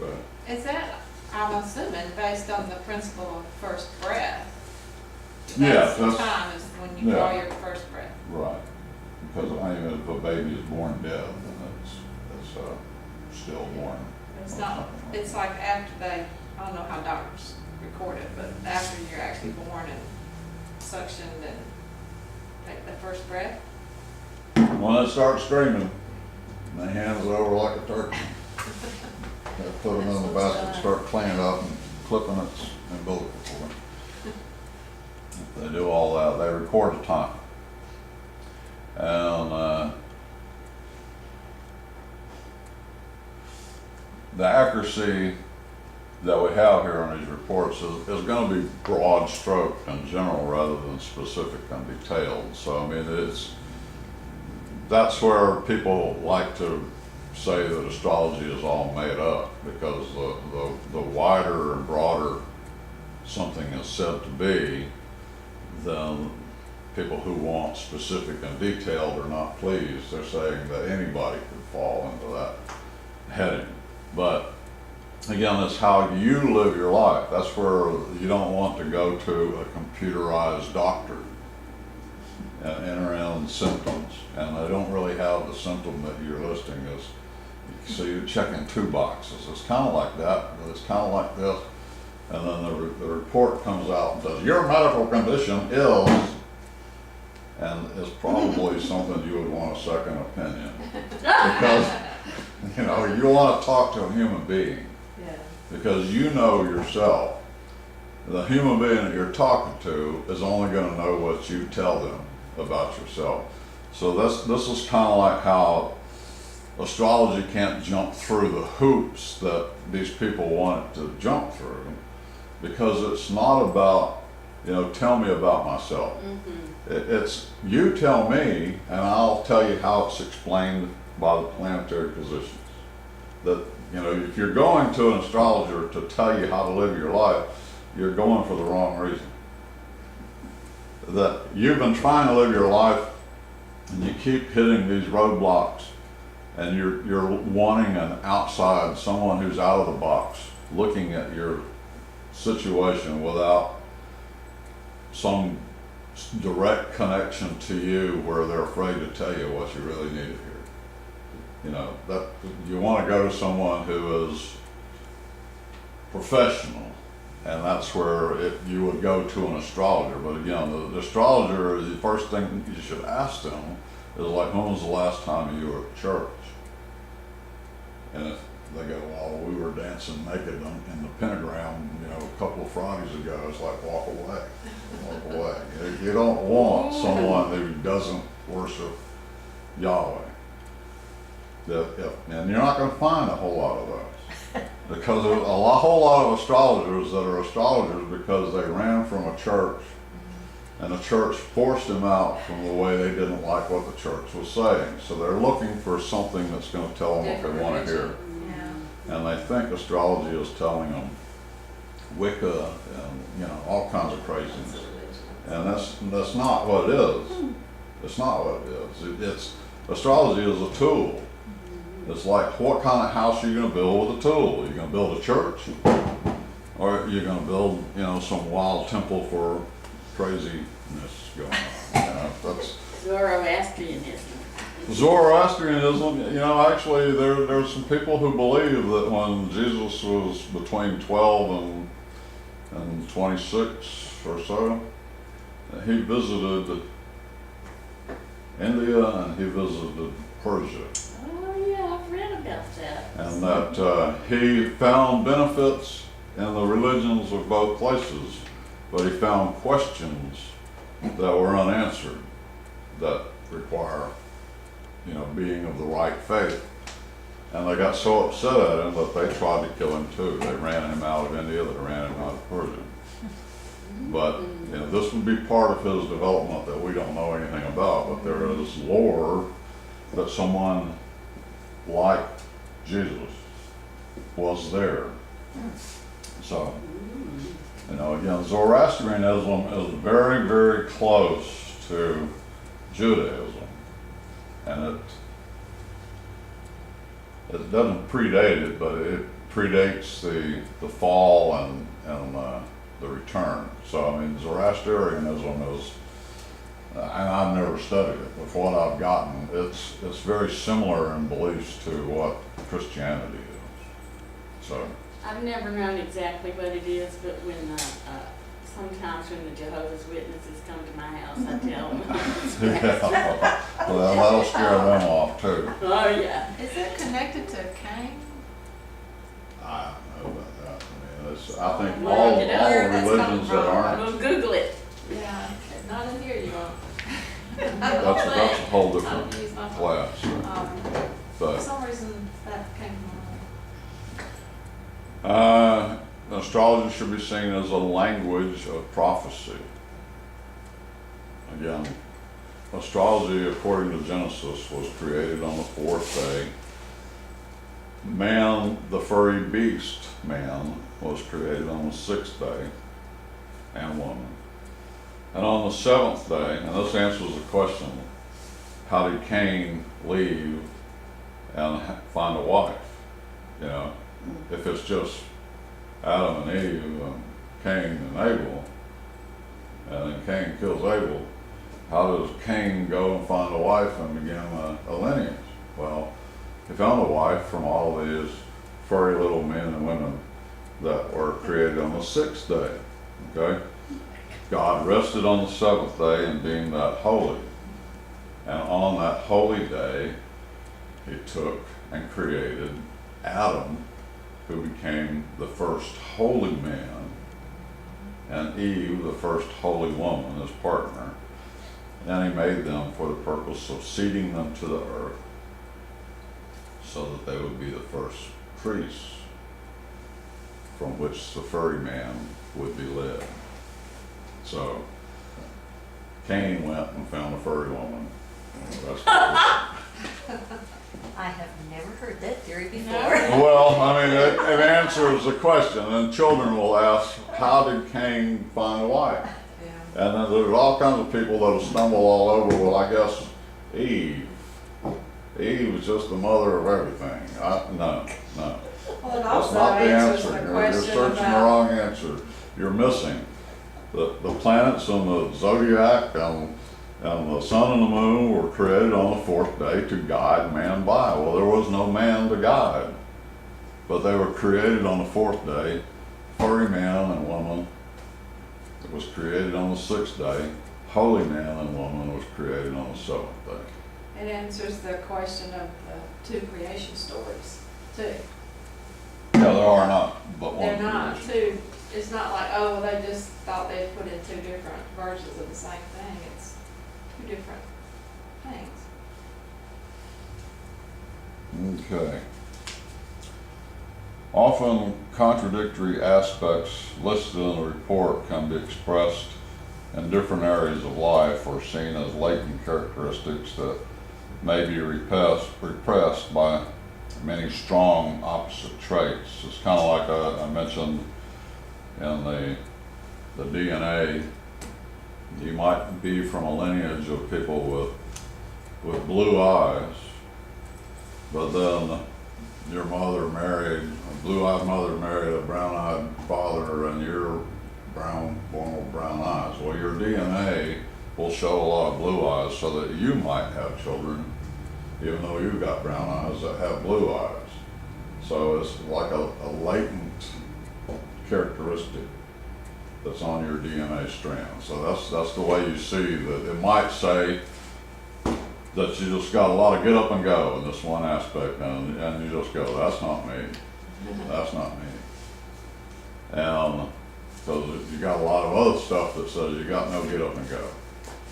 But Is that, I'm assuming, based on the principle of first breath? Yeah, The time is when you draw your first breath. right, because even if a baby is born dead, then it's stillborn. It's not, it's like after they, I don't know how doctors record it, but after you're actually born and suctioned and take the first breath. When it starts screaming, they hands it over like a turkey. They put them in the basket, start cleaning it up and clipping its umbilical cord. They do all that. They record the time. And the accuracy that we have here on these reports is going to be broad stroked and general rather than specific and detailed. So I mean, that's where people like to say that astrology is all made up, because the wider and broader something is said to be, then people who want specific and detailed are not pleased. They're saying that anybody could fall into that heading. But again, it's how you live your life. That's where you don't want to go to a computerized doctor and enter in symptoms, and they don't really have the symptom that you're listing as. So you're checking two boxes. It's kind of like that, but it's kind of like this, and then the report comes out and says your medical condition is, and it's probably something you would want a second opinion, because you want to talk to a human being, because you know yourself. The human being that you're talking to is only going to know what you tell them about yourself. So this is kind of like how astrology can't jump through the hoops that these people want it to jump through, because it's not about You know, tell me about myself. Mm-hmm. It's, you tell me, and I'll tell you how it's explained by the planetary positions. That, you know, if you're going to an astrologer to tell you how to live your life, you're going for the wrong reason. That you've been trying to live your life and you keep hitting these roadblocks, and you're wanting an outside, someone who's out of the box, looking at your situation without some direct connection to you where they're afraid to tell you what you really need to hear. You know, that you want to go to someone who is professional, and that's where you would go to an astrologer. But again, the astrologer, the first thing you should ask them is like, when was the last time you were at church? And if they go, well, we were dancing naked in the pentagram, you know, a couple of Fridays ago, it's like, walk away, walk away. You don't want someone who doesn't worship Yahweh. And you're not going to find a whole lot of those. Because there's whole lot of astrologers that are astrologers because they ran from a church, and the church forced them out from the way they didn't like what the church was saying. So they're looking for something that's going to tell them what they want to hear. Yeah. And they think astrology is telling them Wicca and, you know, all kinds of craziness. And that's not what it is. It's not what it is. Astrology is a tool. It's like, what kind of house are you going to build with a tool? Are you going to build a church? Or are you going to build, you know, some wild temple for craziness going on? You know, that's Zoroastrianism. Zoroastrianism. You know, actually, there's some people who believe that when Jesus was between 12 and 26 or so, he visited India and he visited Persia. Oh yeah, I've read about that. And that he found benefits in the religions of both places, but he found questions that were unanswered that require, you know, being of the right faith. And they got so upset at him that they tried to kill him too. They ran him out of India, they ran him out of Persia. But you know, this would be part of his development that we don't know anything about, but there is lore that someone like Jesus was there. So, you know, again, Zoroastrianism is very, very close to Judaism, and it doesn't predate it, but it predates the fall and the return. So, I mean, Zoroastrianism is, and I've never studied it, but for what I've gotten, it's very similar in beliefs to what Christianity is. So, I've never known exactly what it is, but when sometimes when the Jehovah's Witnesses come to my house, I tell them. yeah, well, that'll scare them off too. Oh yeah. Is it connected to Cain? I don't know about that. I mean, I think Well, all you know, that's religions that coming We'll aren't, Google it. Yeah, not in here, you won't. that's a whole different I'll use my phone. class. For But some reason, that came to astrology should be seen as a language of prophecy. Again, astrology, according to Genesis, was created on the fourth day. Man, the furry beast, man, was created on the sixth day, and woman. And on the seventh day, and this answers the question, how did Cain leave and find a wife? You know, if it's just Adam and Eve and Cain and Abel, and then Cain kills Abel, how does Cain go and find a wife and begin a lineage? Well, he found a wife from all of these furry little men and women that were created on the sixth day, okay? God rested on the seventh day and deemed that holy. And on that holy day, he took and created Adam, who became the first holy man, and Eve, the first holy woman, his partner. And he made them for the purpose of seeding them to the earth so that they would be the first priests from which the furry man would be led. So Cain went and found a furry woman. That's I have never heard that theory before. well, I mean, it answers the question, and children will ask, how did Cain find a wife? Yeah. And then there's all kinds of people that'll stumble all over, well, I guess Eve. Eve was just the mother of everything. No. Well, it That's also not the answers answer. the You're question searching the about, wrong answer. You're missing the planets and the zodiac and the sun and the moon were created on the fourth day to guide man by. Well, there was no man to guide, but they were created on the fourth day. Furry man and woman was created on the sixth day. Holy man and woman was created on the seventh day. it answers the question of the two creation stories, too. Yeah, there are not but one. They're not creation. two, it's not like, oh, well, they just thought they'd put in two different versions of the same thing. It's two different things. Okay. Often contradictory aspects listed in a report can be expressed in different areas of life or seen as latent characteristics that may be repressed by many strong opposite traits. It's kind of like I mentioned in the DNA. You might be from a lineage of people with blue eyes, but then your mother married, a blue-eyed mother married a brown-eyed father, and you're born with brown eyes. Well, your DNA will show a lot of blue eyes so that you might have children, even though you've got brown eyes that have blue eyes. So it's like a latent characteristic that's on your DNA strand. So that's the way you see that. It might say that you just got a lot of get up and go in this one aspect, and you just go, that's not me. That's not me. And because you got a lot of other stuff that says you got no get up and go.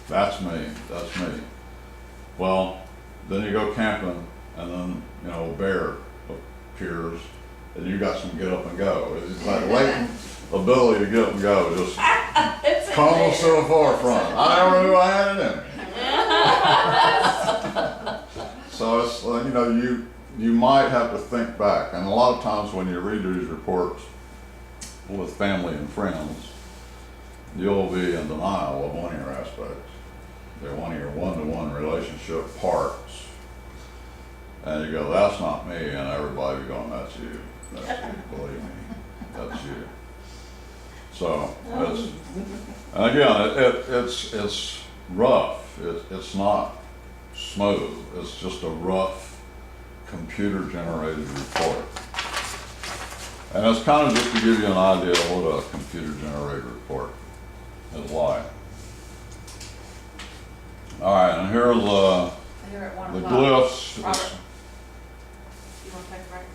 That's me. That's me. Well, then you go camping, and then a bear appears, and you got some get up and go. It's like latent ability to get up and go just comes to the forefront. I never knew I had it in me. So it's you might have to think back, and a lot of times when you read these reports with family and friends, you'll be in denial of one of your aspects. They're one of your one-to-one relationship parts. And you go, that's not me, and everybody going, that's you. That's you, believe me, that's you. So, and again, it's rough. It's not smooth. It's just a rough computer-generated report. And it's kind of just to give you an idea of what a computer-generated report is like. All right, and here are They're at 1 the o'clock. glyphs. Robert, you want to take a break?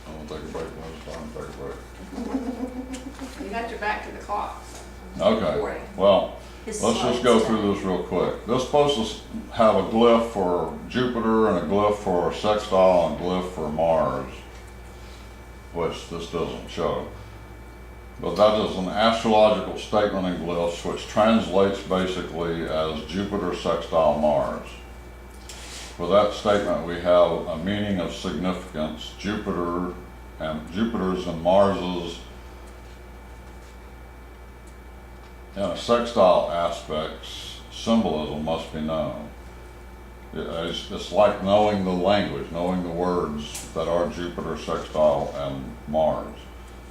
I'm gonna take a break. Let's take a break. You got your back to the clock. So Okay. recording. Well, His let's just slides go down. through this real quick. This is supposed to have a glyph for Jupiter and a glyph for sextile and a glyph for Mars, which this doesn't show. But that is an astrological statement in glyphs, which translates basically as Jupiter sextile Mars. For that statement, we have a meaning of significance. Jupiter's and Mars's in a sextile aspects, symbolism must be known. It's like knowing the language, knowing the words that are Jupiter sextile and Mars.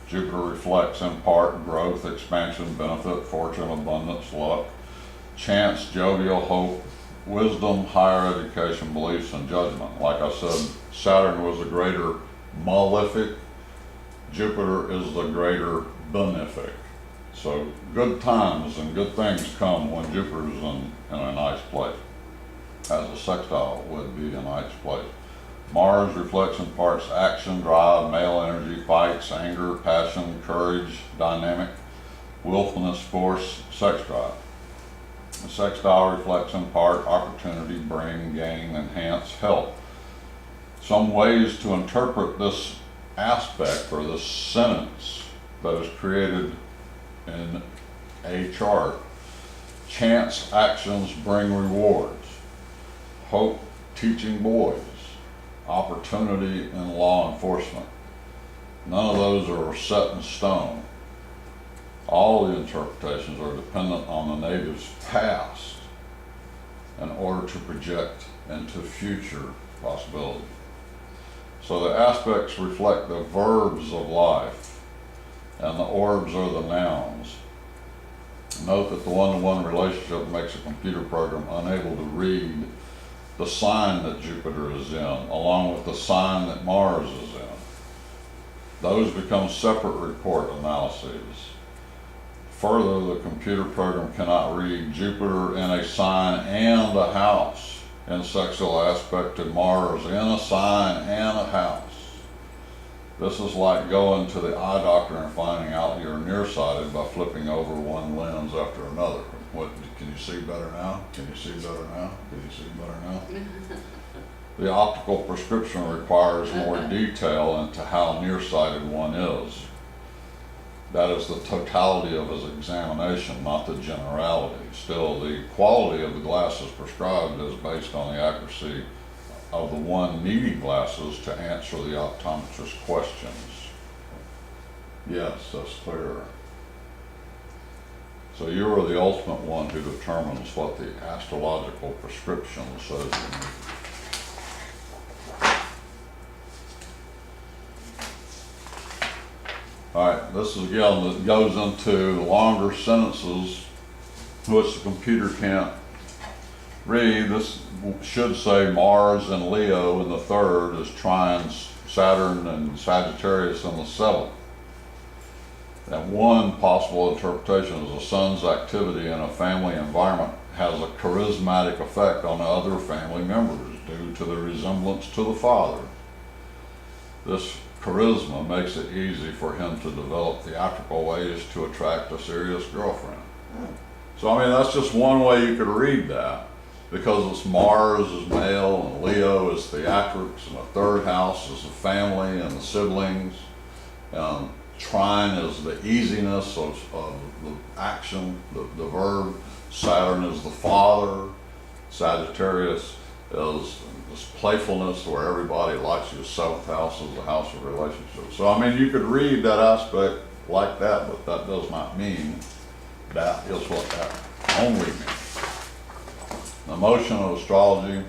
Jupiter reflects in part growth, expansion, benefit, fortune, abundance, luck, chance, jovial, hope, wisdom, higher education, beliefs, and judgment. Like I said, Saturn was the greater malefic, Jupiter is the greater benefic. So good times and good things come when Jupiter's in a nice place, as a sextile would be a nice place. Mars reflects in parts action, drive, male energy, fights, anger, passion, courage, dynamic, willfulness, force, sex drive. The sextile reflects in part opportunity, bring, gain, enhance, help. Some ways to interpret this aspect or this sentence that is created in a chart, chance actions bring rewards, hope teaching boys, opportunity in law enforcement. None of those are set in stone. All the interpretations are dependent on the native's past in order to project into future possibility. So the aspects reflect the verbs of life, and the orbs are the nouns. Note that the one-to-one relationship makes a computer program unable to read the sign that Jupiter is in, along with the sign that Mars is in. Those become separate report analyses. Further, the computer program cannot read Jupiter in a sign and a house in sexual aspect to Mars in a sign and a house. This is like going to the eye doctor and finding out you're nearsighted by flipping over one lens after another. What, can you see better now? Can you see better now? Can you see better now? The optical prescription requires more detail into how nearsighted one is. That is the totality of his examination, not the generality. Still, the quality of the glasses prescribed is based on the accuracy of the one needing glasses to answer the optometrist's questions. Yes, that's clear. So you are the ultimate one who determines what the astrological prescription says you need. All right, this is again that goes into longer sentences which the computer can't read. This should say Mars and Leo in the third is trine Saturn and Sagittarius in the seventh. And one possible interpretation is the sun's activity in a family environment has a charismatic effect on other family members due to the resemblance to the father. This charisma makes it easy for him to develop theatrical ways to attract a serious girlfriend. So I mean, that's just one way you could read that, because it's Mars is male and Leo is theatrics, and the third house is the family and the siblings. Trine is the easiness of the action, the verb. Saturn is the father. Sagittarius is this playfulness where everybody likes you. Seventh house is the house of relationships. So I mean, you could read that aspect like that, but that does not mean that is what that only means. The motion of astrology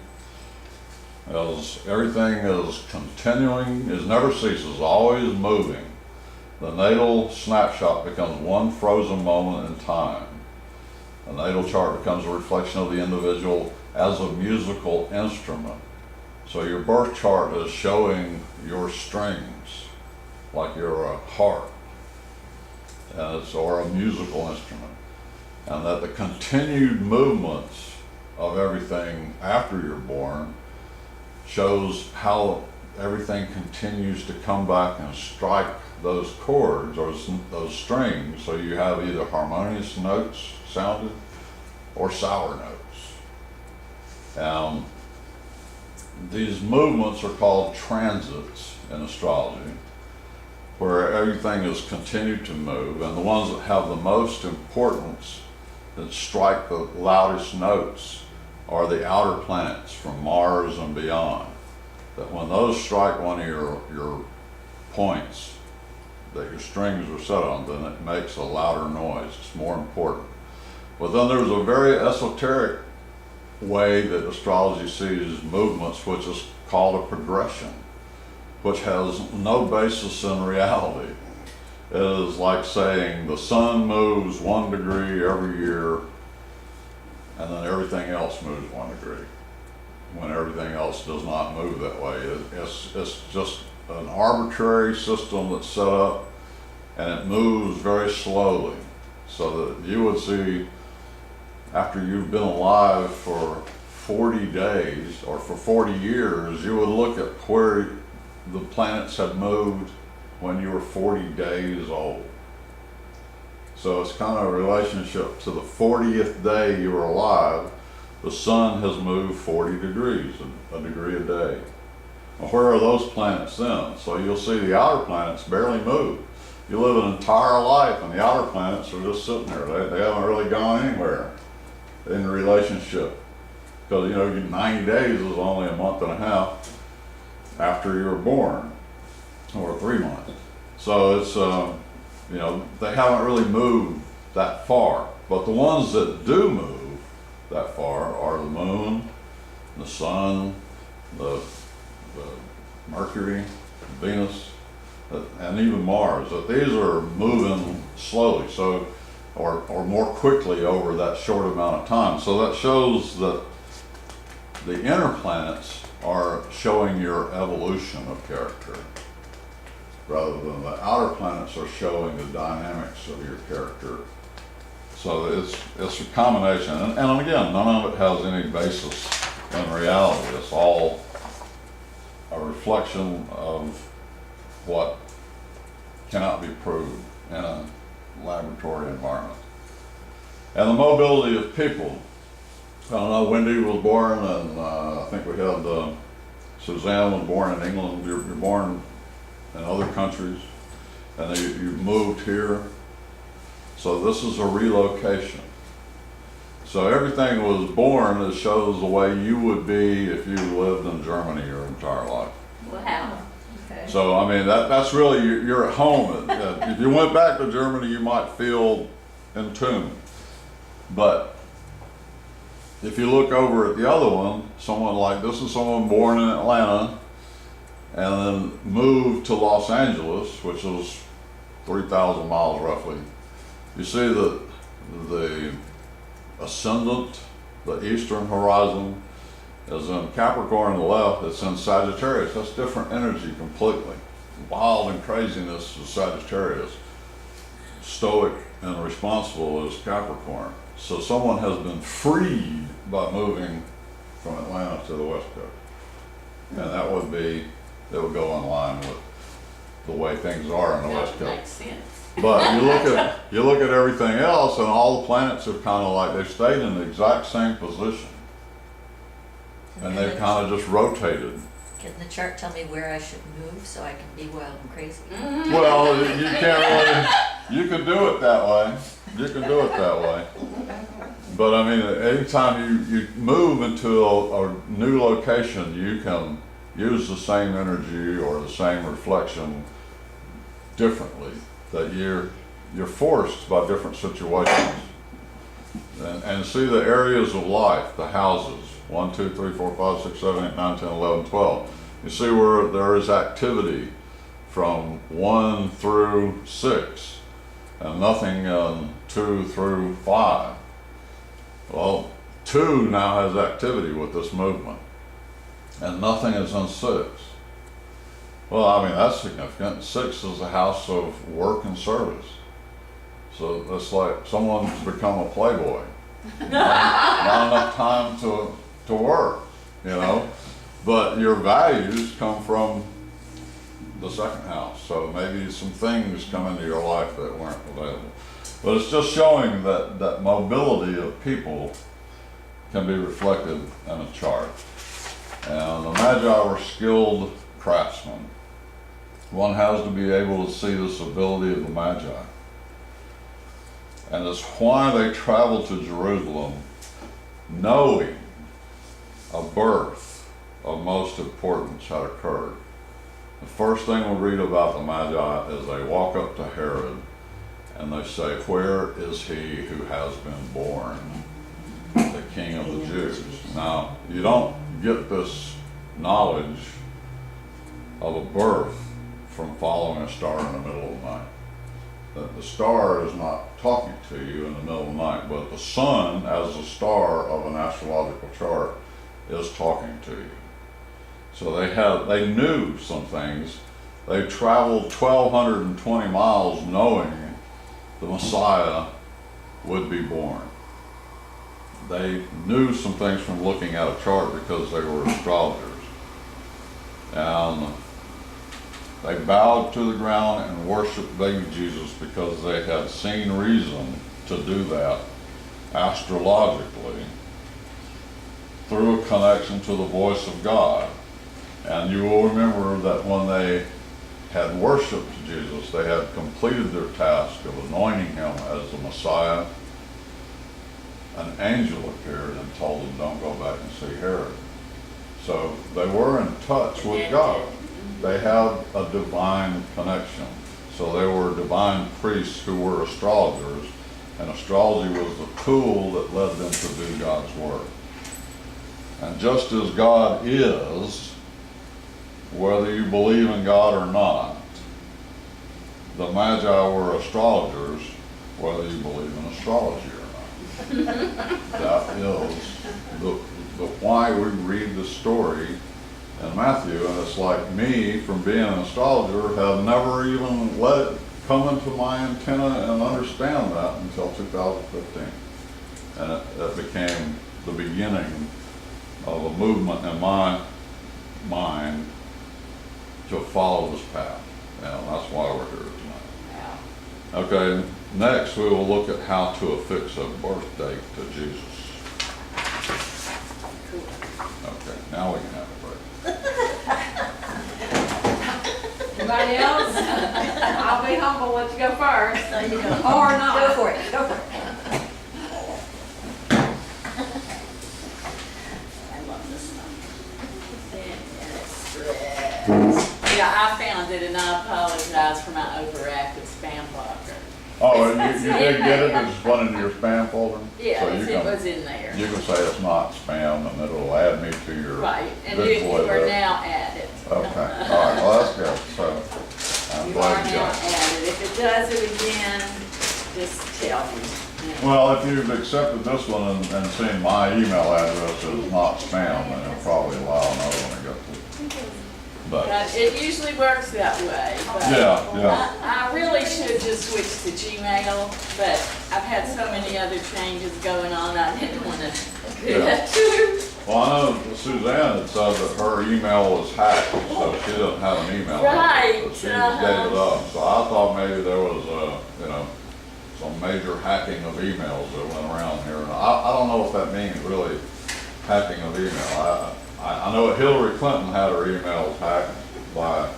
is everything is continuing, is never ceases, always moving. The natal snapshot becomes one frozen moment in time. The natal chart becomes a reflection of the individual as a musical instrument. So your birth chart is showing your strings, like you're a harp, or a musical instrument. And that the continued movements of everything after you're born shows how everything continues to come back and strike those chords or those strings, so you have either harmonious notes sounded or sour notes. These movements are called transits in astrology, where everything is continued to move, and the ones that have the most importance, that strike the loudest notes, are the outer planets from Mars and beyond. That when those strike one of your points that your strings are set on, then it makes a louder noise. It's more important. But then there's a very esoteric way that astrology sees movements, which is called a progression, which has no basis in reality. It is like saying the sun moves 1 degree every year, and then everything else moves 1 degree, when everything else does not move that way. It's just an arbitrary system that's set up, and it moves very slowly, so that you would see, after you've been alive for 40 days or for 40 years, you would look at where the planets had moved when you were 40 days old. So it's kind of a relationship to the 40th day you were alive. The sun has moved 40 degrees, a degree a day. Well, where are those planets then? So you'll see the outer planets barely move. you live an entire life and the outer planets are just sitting there. They haven't really gone anywhere in relationship. Because, you know, 90 days is only a month and a half after you were born, or 3 months. So it's, you know, they haven't really moved that far. But the ones that do move that far are the moon, the sun, the Mercury, Venus, and even Mars. That these are moving slowly, so or more quickly over that short amount of time. So that shows that the inner planets are showing your evolution of character, rather than the outer planets are showing the dynamics of your character. So it's a combination, and again, none of it has any basis in reality. It's all a reflection of what cannot be proved in a laboratory environment. And the mobility of people. I don't know, Wendy was born, and I think we had Suzanne was born in England. You're born in other countries, and then you moved here. So this is a relocation. So everything was born that shows the way you would be if you lived in Germany your entire life. Wow. Okay. So, I mean, that's really, you're at home. If you went back to Germany, you might feel in tune. But if you look over at the other one, someone like, this is someone born in Atlanta and then moved to Los Angeles, which is 3,000 miles roughly. You see that the ascendant, the eastern horizon, is in Capricorn on the left, it's in Sagittarius. That's different energy completely. Wild and craziness is Sagittarius. Stoic and responsible is Capricorn. So someone has been freed by moving from Atlanta to the West Coast. And that would go in line with the way things are in the West That Coast. makes sense. But you look at everything else, and all the planets have kind of like, they've stayed in the exact same position. And they've kind of just rotated. Can the chart tell me where I should move so I can be wild and crazy? Well, you can't really, you can do it that way. You can do it that way. But I mean, anytime you move into a new location, you can use the same energy or the same reflection differently. That you're forced by different situations. And see the areas of life, the houses, 1, 2, 3, 4, 5, 6, 7, 8, 9, 10, 11, 12. You see where there is activity from 1 through 6 and nothing in 2 through 5. Well, 2 now has activity with this movement and nothing is in 6. Well, I mean, that's significant. 6 is a house of work and service. So it's like someone's become a playboy. Not enough time to work, you know. But your values come from the second house. So maybe some things come into your life that weren't available. But it's just showing that mobility of people can be reflected in a chart. And the Magi were skilled craftsmen. One has to be able to see this ability of the Magi. And it's why they traveled to Jerusalem knowing a birth of most importance had occurred. The first thing we read about the Magi is they walk up to Herod and they say, "Where is he who has been born, the King of the Jews?" Now, you don't get this knowledge of a birth from following a star in the middle of the night. That the star is not talking to you in the middle of the night, but the sun, as a star of an astrological chart, is talking to you. So they knew some things. They traveled 1,220 miles knowing the Messiah would be born. They knew some things from looking at a chart because they were astrologers. And they bowed to the ground and worshiped baby Jesus because they had seen reason to do that astrologically through a connection to the voice of God. And you will remember that when they had worshiped Jesus, they had completed their task of anointing him as the Messiah, an angel appeared and told them, don't go back and see Herod. So they were in touch with God. They had a divine connection. So they were divine priests who were astrologers, and astrology was the tool that led them to do God's work. And just as God is, whether you believe in God or not, the Magi were astrologers, whether you believe in astrology or not. That is the why we read the story in Matthew, and it's like me, from being an astrologer, have never even let it come into my antenna and understand that until 2015. And it became the beginning of a movement in my mind to follow this path. And that's why we're here tonight. Wow. Okay, next we will look at how to affix a birth date to Jesus. Cool. Okay, now we can have a break. Anybody else? I'll be humble, let you go first. No, you don't. Or not. Go for it, go for it. I love this one. Yeah, I found it, and I apologize for my overactive spam blocker. Oh, and you did get it, it just went into your spam folder? Yeah, So you it was can, in there. you can say it's not spam, and it'll add me to your Right, and good you boy are list. now at it. Okay, all right, well, that's good, so I'm You are glad you now got it. at it. If it does it again, just tell me. Well, if you've accepted this one and seen my email address as not spam, then it'll probably allow another one to go through. But, But it usually works that way. But yeah. I really should just switch to Gmail, but I've had so many other changes going on, I didn't want to do that too. Well, I know Suzanne had said that her email was hacked, so she doesn't have an email. Right, So she just gave it up. So I thought maybe there was, some major hacking of emails that went around here. And I don't know if that means really hacking of email. I know Hillary Clinton had her emails hacked by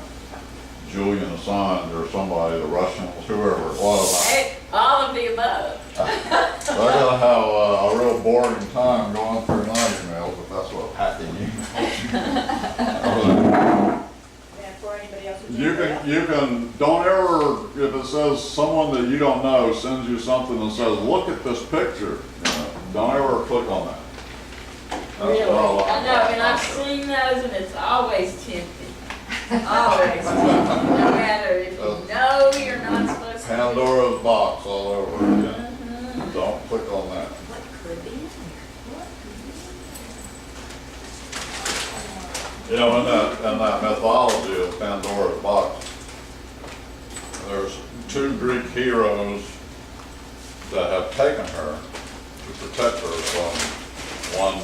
Julian Assange or somebody, the Russians, whoever it was. Hey, all of the above. They're gonna have a real boring time going through my emails if that's what hacking emails. And for anybody else who You can, don't ever, if it says someone that you don't know sends you something and says, look at this picture, don't ever click on that. That's Really? what I like. I know, and I've seen those, and it's always tempting. Always tempting, no matter if you know you're not supposed to. Pandora's box all over again. Don't click on that. What could be in here? What could be in here? You know, in that mythology of Pandora's box, there's two Greek heroes that have taken her to protect her from one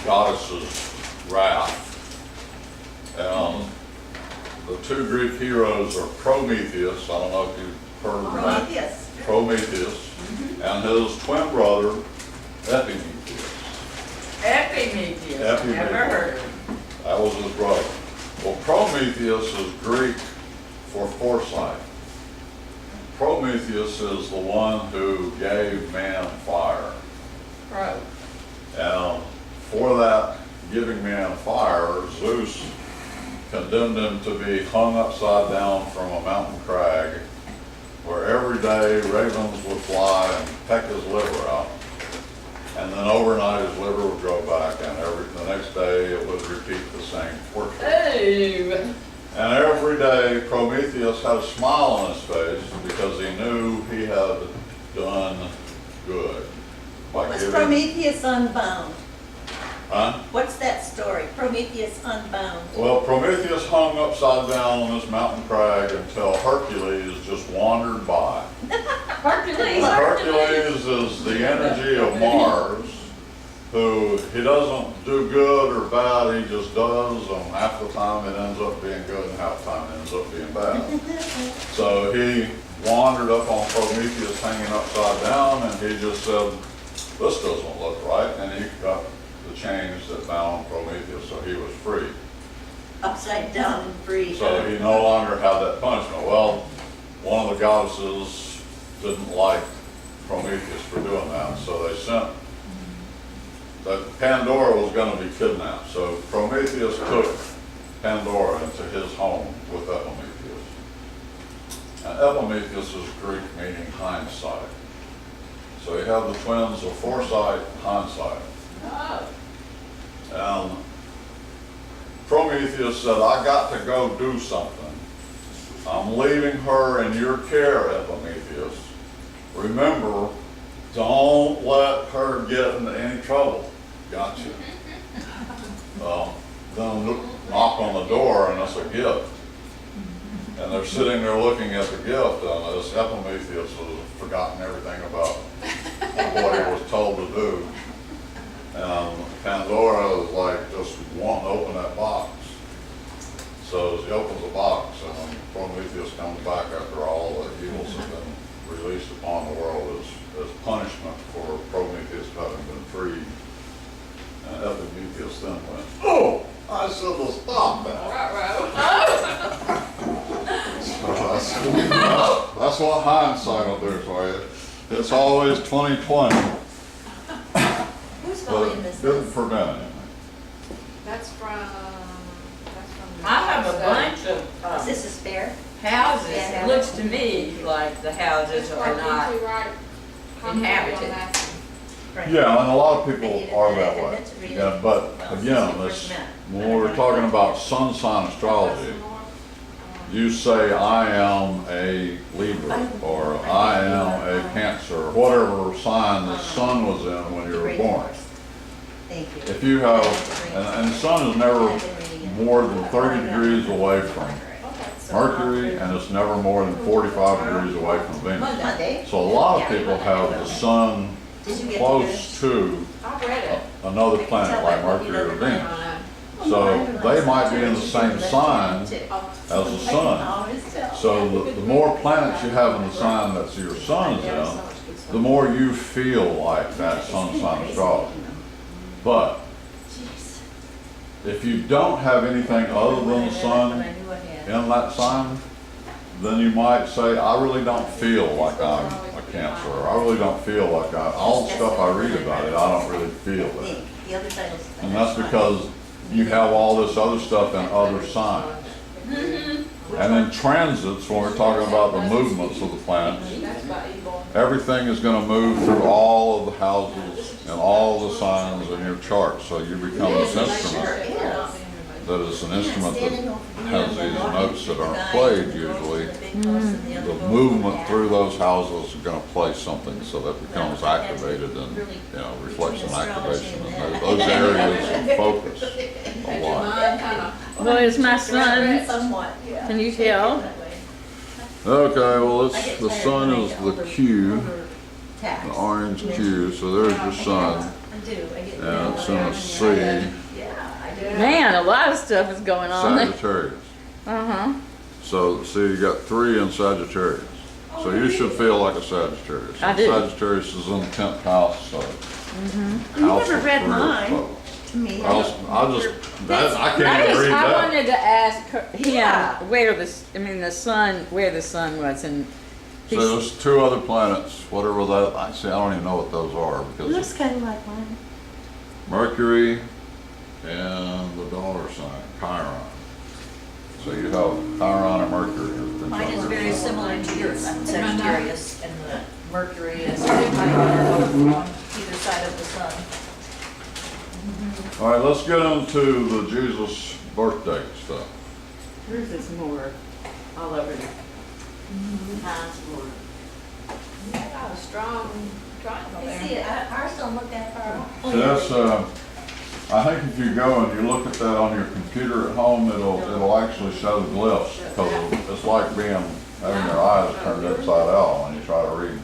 goddess's wrath. And the two Greek heroes are Prometheus, I don't know if you've heard of that. Yes. Prometheus, and his twin brother, Epimetheus. Epimetheus, Epimetheus. never heard of him. That was his brother. Well, Prometheus is Greek for foresight. Prometheus is the one who gave man fire. Pro. And for that giving man fire, Zeus condemned him to be hung upside down from a mountain crag, where every day ravens would fly and peck his liver out. And then overnight his liver would grow back, and the next day it would repeat the same torture. Ooh. And every day Prometheus had a smile on his face because he knew he had done good. By Was giving, Prometheus Unbound? huh? What's that story? Prometheus Unbound. Well, Prometheus hung upside down on this mountain crag until Hercules just wandered by. Hercules. Hercules is the energy of Mars, who he doesn't do good or bad, he just does, and half the time it ends up being good and half the time it ends up being bad. So he wandered up on Prometheus hanging upside down, and he just said, this doesn't look right, and he got the chains that bound Prometheus, so he was free. upside down and free. So he no longer had that punishment. Well, one of the goddesses didn't like Prometheus for doing that, so they sent that Pandora was going to be kidnapped. So Prometheus took Pandora into his home with Epimetheus. And Epimetheus is Greek meaning hindsight. So you have the twins of foresight and hindsight. And Prometheus said, I got to go do something. I'm leaving her in your care, Epimetheus. Remember, don't let her get into any trouble. Gotcha. Then knock on the door and it's a gift. And they're sitting there looking at the gift, and this Epimetheus has forgotten everything about what he was told to do. And Pandora is like just wanting to open that box. So he opens the box, and when Prometheus comes back after all the evils have been released upon the world as punishment for Prometheus having been freed. And Epimetheus then went, oh, I should have stopped that. That's what hindsight will do for you. It's always 20/20, Whose but volume it is didn't this? prevent anything. That's from. I have a bunch of Is this a spare? houses. Yeah. It looks to me like the houses are not. inhabited. Yeah, and a lot of I people needed are that. that I way. meant to read it. Yeah, but Well, again, since this, you first met. when we're talking about sun sign astrology, you say, I am a Libra, or I am a Cancer, whatever sign the sun was in when you were born. Thank you. If you have, and the sun is never more than 30 degrees away from Mercury, and it's never more than 45 degrees away from Venus. Monday. So a lot of people have the sun Did you get close to I've read it. another planet like Mercury or Venus. So they might be in the same sign as the sun. So the more planets you have in the sign that your sun is in, the more you feel like that sun sign astrology. But if you don't have anything other than the sun in that sign, then you might say, I really don't feel like I'm a Cancer, or I really don't feel like all the stuff I read about it, I don't really feel that. The other side is. And that's because you have all this other stuff in other signs. And then transits, when we're talking about the movements of the planets, That's about evil. everything is going to move through all of the houses and all the signs in your chart. So you become this instrument that is an instrument that has these notes that aren't played usually. The movement through those houses is going to play something so that becomes activated and, reflects an activation in those areas of focus a lot. Mine kinda. Well, it's my son. Somewhat, yeah. Can you tell? Okay, well, the sun is the Q, Tax. the orange Q, so there's your sun. I do, I get. And it's in a C, Yeah, I do. Man, a lot of stuff is going on there. Sagittarius. Uh-huh. So, see, you got 3 in Sagittarius. So you should feel like a Sagittarius. I do. Sagittarius is in the 10th house, so. You house never of read career mine flow. to me. I can't even read I that. wanted to ask him Yeah. where the sun, where the sun was, and So there's 2 other planets, whatever that, I don't even know what those are, because Looks kind of like mine. Mercury and the daughter sign, Chiron. So you have Chiron and Mercury. Mine is very similar to yours. I'm Sagittarius, and the Mercury is on either side of the sun. All right, let's get into the Jesus birthday stuff. yours is more all over the I got a strong triangle You see, there. ours don't look that far off. So that's, I think if you go and you look at that on your computer at home, it'll actually show the glyphs, because it's like having your eyes turned inside out when you try to read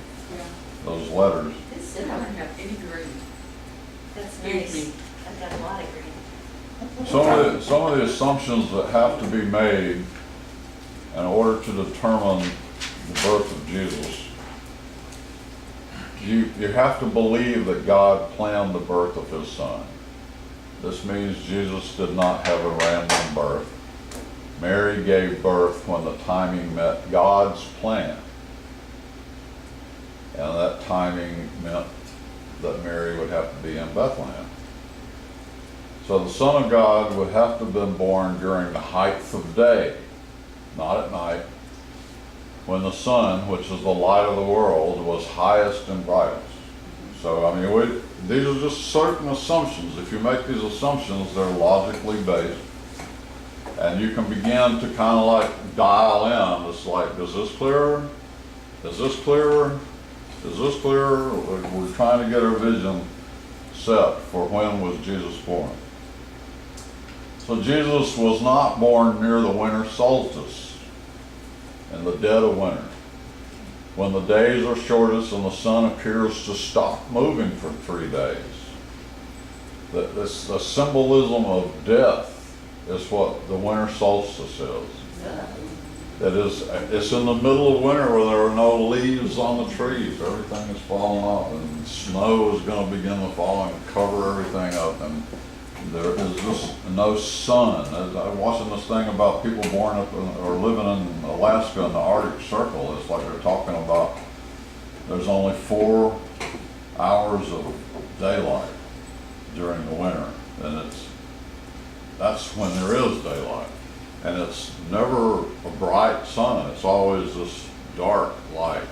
those letters. This I is, don't have any green. that's Excuse me. nice. I've got a lot of green. Some of the assumptions that have to be made in order to determine the birth of Jesus, you have to believe that God planned the birth of his son. This means Jesus did not have a random birth. Mary gave birth when the timing met God's plan. And that timing meant that Mary would have to be in Bethlehem. So the Son of God would have to have been born during the height of day, not at night, when the sun, which is the light of the world, was highest and brightest. So, I mean, these are just certain assumptions. If you make these assumptions, they're logically based. And you can begin to kind of like dial in. It's like, is this clearer? Is this clearer? Is this clearer? We're trying to get our vision set for when was Jesus born. So Jesus was not born near the winter solstice, in the dead of winter, when the days are shortest and the sun appears to stop moving for 3 days. The symbolism of death is what the winter solstice is. It's in the middle of winter where there are no leaves on the trees. Everything is falling off, and snow is going to begin to fall and cover everything up, and there is just no sun. I'm watching this thing about people born up or living in Alaska in the Arctic Circle. It's like they're talking about there's only 4 hours of daylight during the winter, and that's when there is daylight. And it's never a bright sun. It's always this dark light.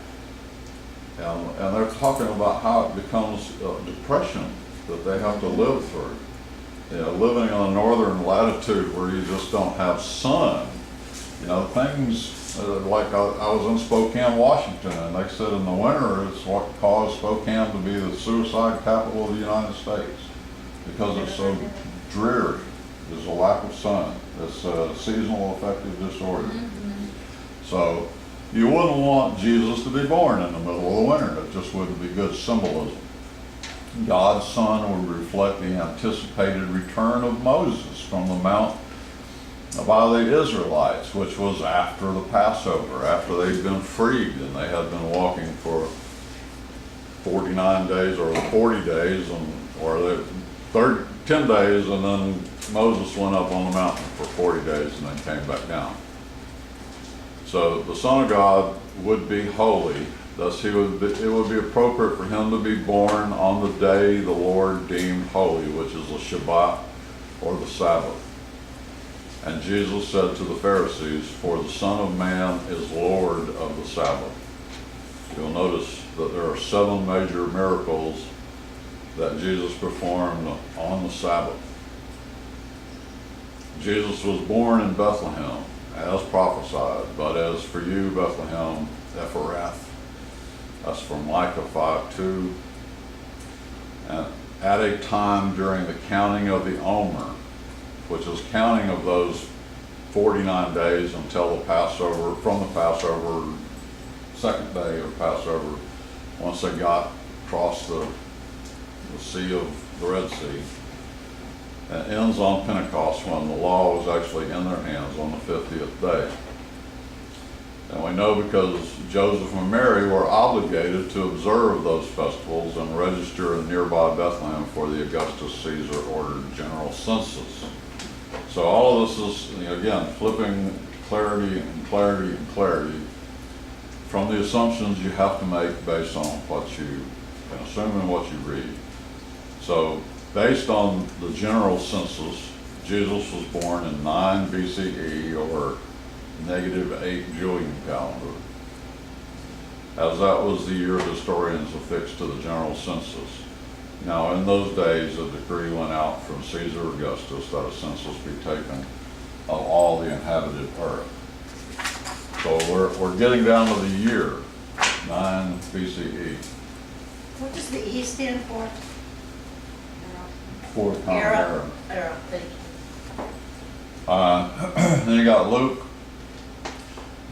And they're talking about how it becomes depression that they have to live through. You know, living in a northern latitude where you just don't have sun. You know, things like I was in Spokane, Washington, and they said in the winter it's what caused Spokane to be the suicide capital of the United States, because it's so dreary. There's a lack of sun. It's a seasonal affective disorder. So you wouldn't want Jesus to be born in the middle of the winter. It just wouldn't be good symbolism. God's Son would reflect the anticipated return of Moses from the mount by the Israelites, which was after the Passover, after they'd been freed and they had been walking for 49 days or 40 days, or the 10 days, and then Moses went up on the mountain for 40 days and then came back down. So the Son of God would be holy. Thus it would be appropriate for him to be born on the day the Lord deemed holy, which is the Shabbat or the Sabbath. And Jesus said to the Pharisees, "For the Son of Man is Lord of the Sabbath." You'll notice that there are 7 major miracles that Jesus performed on the Sabbath. Jesus was born in Bethlehem, as prophesied, but as for you, Bethlehem Ephrath, that's from Micah 5:2, and at a time during the counting of the Omer, which is counting of those 49 days until the Passover, from the Passover, second day of Passover, once they got across the Sea of the Red Sea. It ends on Pentecost, when the law was actually in their hands on the 50th day. And we know because Joseph and Mary were obligated to observe those festivals and register in nearby Bethlehem for the Augustus Caesar ordered general census. So all of this is, again, flipping clarity and clarity and clarity from the assumptions you have to make based on what you can assume and what you read. So based on the general census, Jesus was born in 9 BCE, or -8 Julian calendar, as that was the year historians affixed to the general census. Now, in those days, a decree went out from Caesar Augustus that a census be taken of all the inhabited earth. So we're getting down to the year 9 BCE. What does the E stand for? For the common era. Era, thank you. Then you got Luke,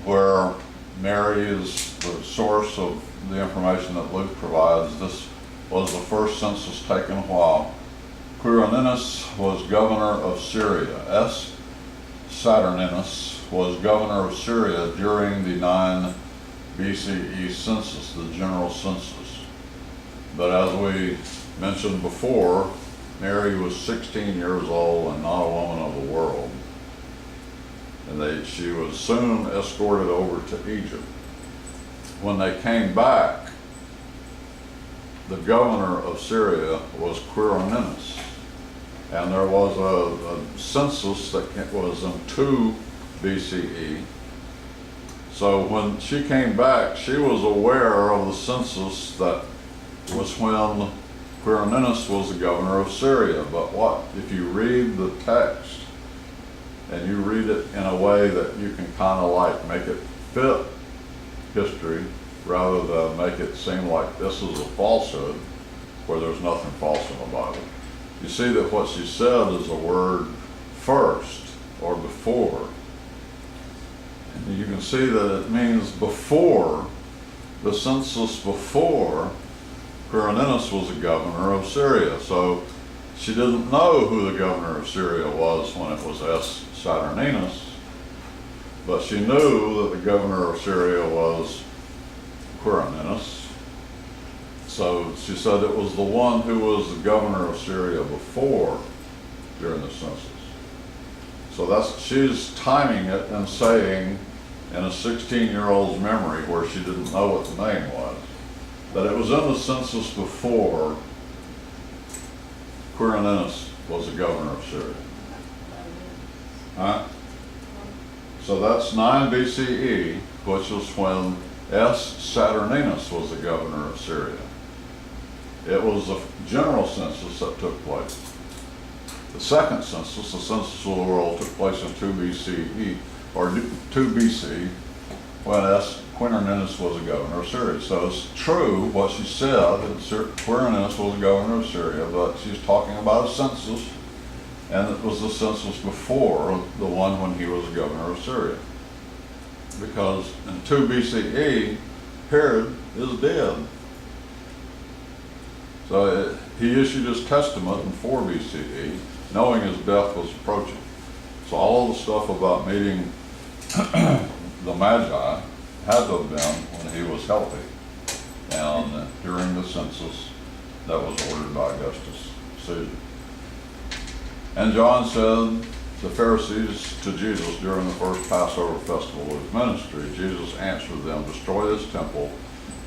where Mary is the source of the information that Luke provides. This was the first census taken while Quirinius was governor of Syria. Saturninus was governor of Syria during the 9 BCE census, the general census. But as we mentioned before, Mary was 16 years old and not a woman of the world. and she was soon escorted over to Egypt. When they came back, the governor of Syria was Quirinius, and there was a census that was in 2 BCE. So when she came back, she was aware of the census that was when Quirinius was the governor of Syria. But what if you read the text and you read it in a way that you can kind of like make it fit history rather than make it seem like this is a falsehood where there's nothing false in the Bible. You see that what she said is a word first or before. And you can see that it means before, the census before Quirinius was the governor of Syria. So she didn't know who the governor of Syria was when it was Saturninus, but she knew that the governor of Syria was Quirinius. So she said it was the one who was the governor of Syria before, during the census. So she's timing it and saying in a 16-year-old's memory where she didn't know what the name was, that it was in the census before Quirinius was the governor of Syria. Huh? So that's 9 BCE, which was when Saturninus was the governor of Syria. It was a general census that took place. The second census, the census of the world, took place in 2 BCE, or 2 BC, when Quirinius was the governor of Syria. So it's true what she said, that Quirinius was the governor of Syria, but she's talking about a census, and it was the census before the one when he was the governor of Syria. Because in 2 BCE, Herod is dead. So he issued his testament in 4 BCE, knowing his death was approaching. So all the stuff about meeting the Magi had to have been when he was healthy, and during the census that was ordered by Augustus Caesar. And John said, the Pharisees to Jesus during the first Passover festival of his ministry, Jesus answered them, destroy this temple,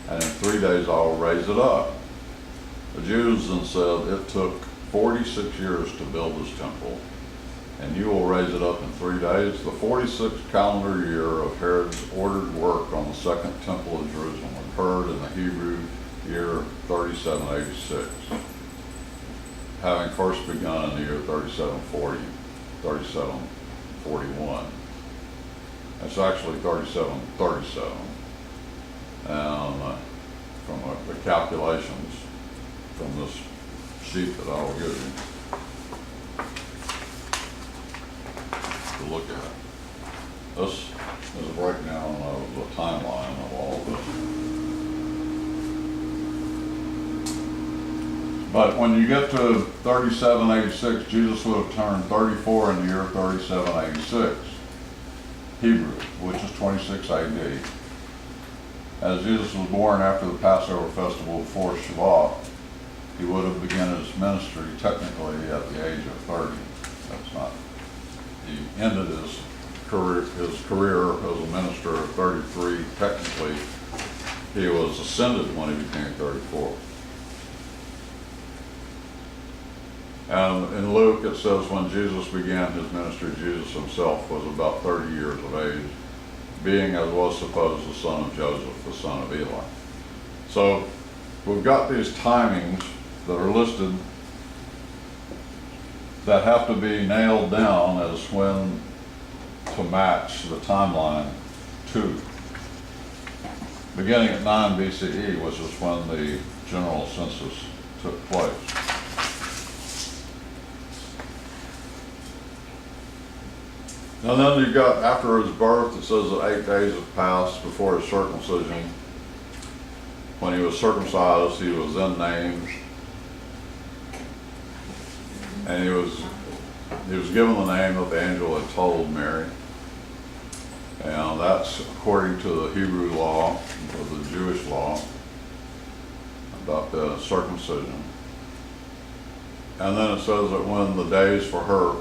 and in 3 days I will raise it up. The Jews then said, it took 46 years to build this temple, and you will raise it up in 3 days. The 46th calendar year of Herod's ordered work on the second temple of Jerusalem occurred in the Hebrew year 3786, having first begun in the year 3741. It's actually 3737, and from the calculations from this sheet that I will give you to look at. This is a breakdown of the timeline of all of this. But when you get to 3786, Jesus would have turned 34 in the year 3786, Hebrew, which is 26 AD. As Jesus was born after the Passover festival before Shabbat, he would have begun his ministry technically at the age of 30. That's not, he ended his career as a minister at 33. Technically, he was ascended when he became 34. And in Luke, it says when Jesus began his ministry, Jesus himself was about 30 years of age, being, as was supposed, the son of Joseph, the son of Eli. So we've got these timings that are listed that have to be nailed down as when to match the timeline to. Beginning at 9 BCE, which is when the general census took place. And then you've got, after his birth, it says that 8 days have passed before his circumcision. When he was circumcised, he was then named, and he was given the name that the angel had told Mary. And that's according to the Hebrew law, or the Jewish law, about the circumcision. And then it says that when the days for her,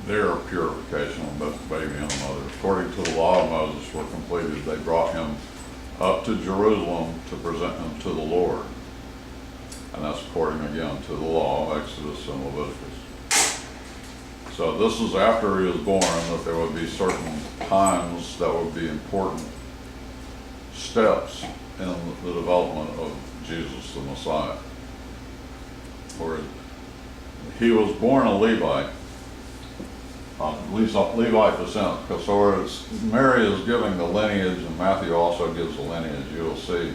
their purification of the baby in the mother's according to the law of Moses were completed, they brought him up to Jerusalem to present him to the Lord. And that's according again to the law, Exodus and Leviticus. So this is after he was born, that there would be certain times that would be important steps in the development of Jesus the Messiah. Where he was born a Levite, Levite descent, because so it's, Mary is giving the lineage, and Matthew also gives the lineage. You'll see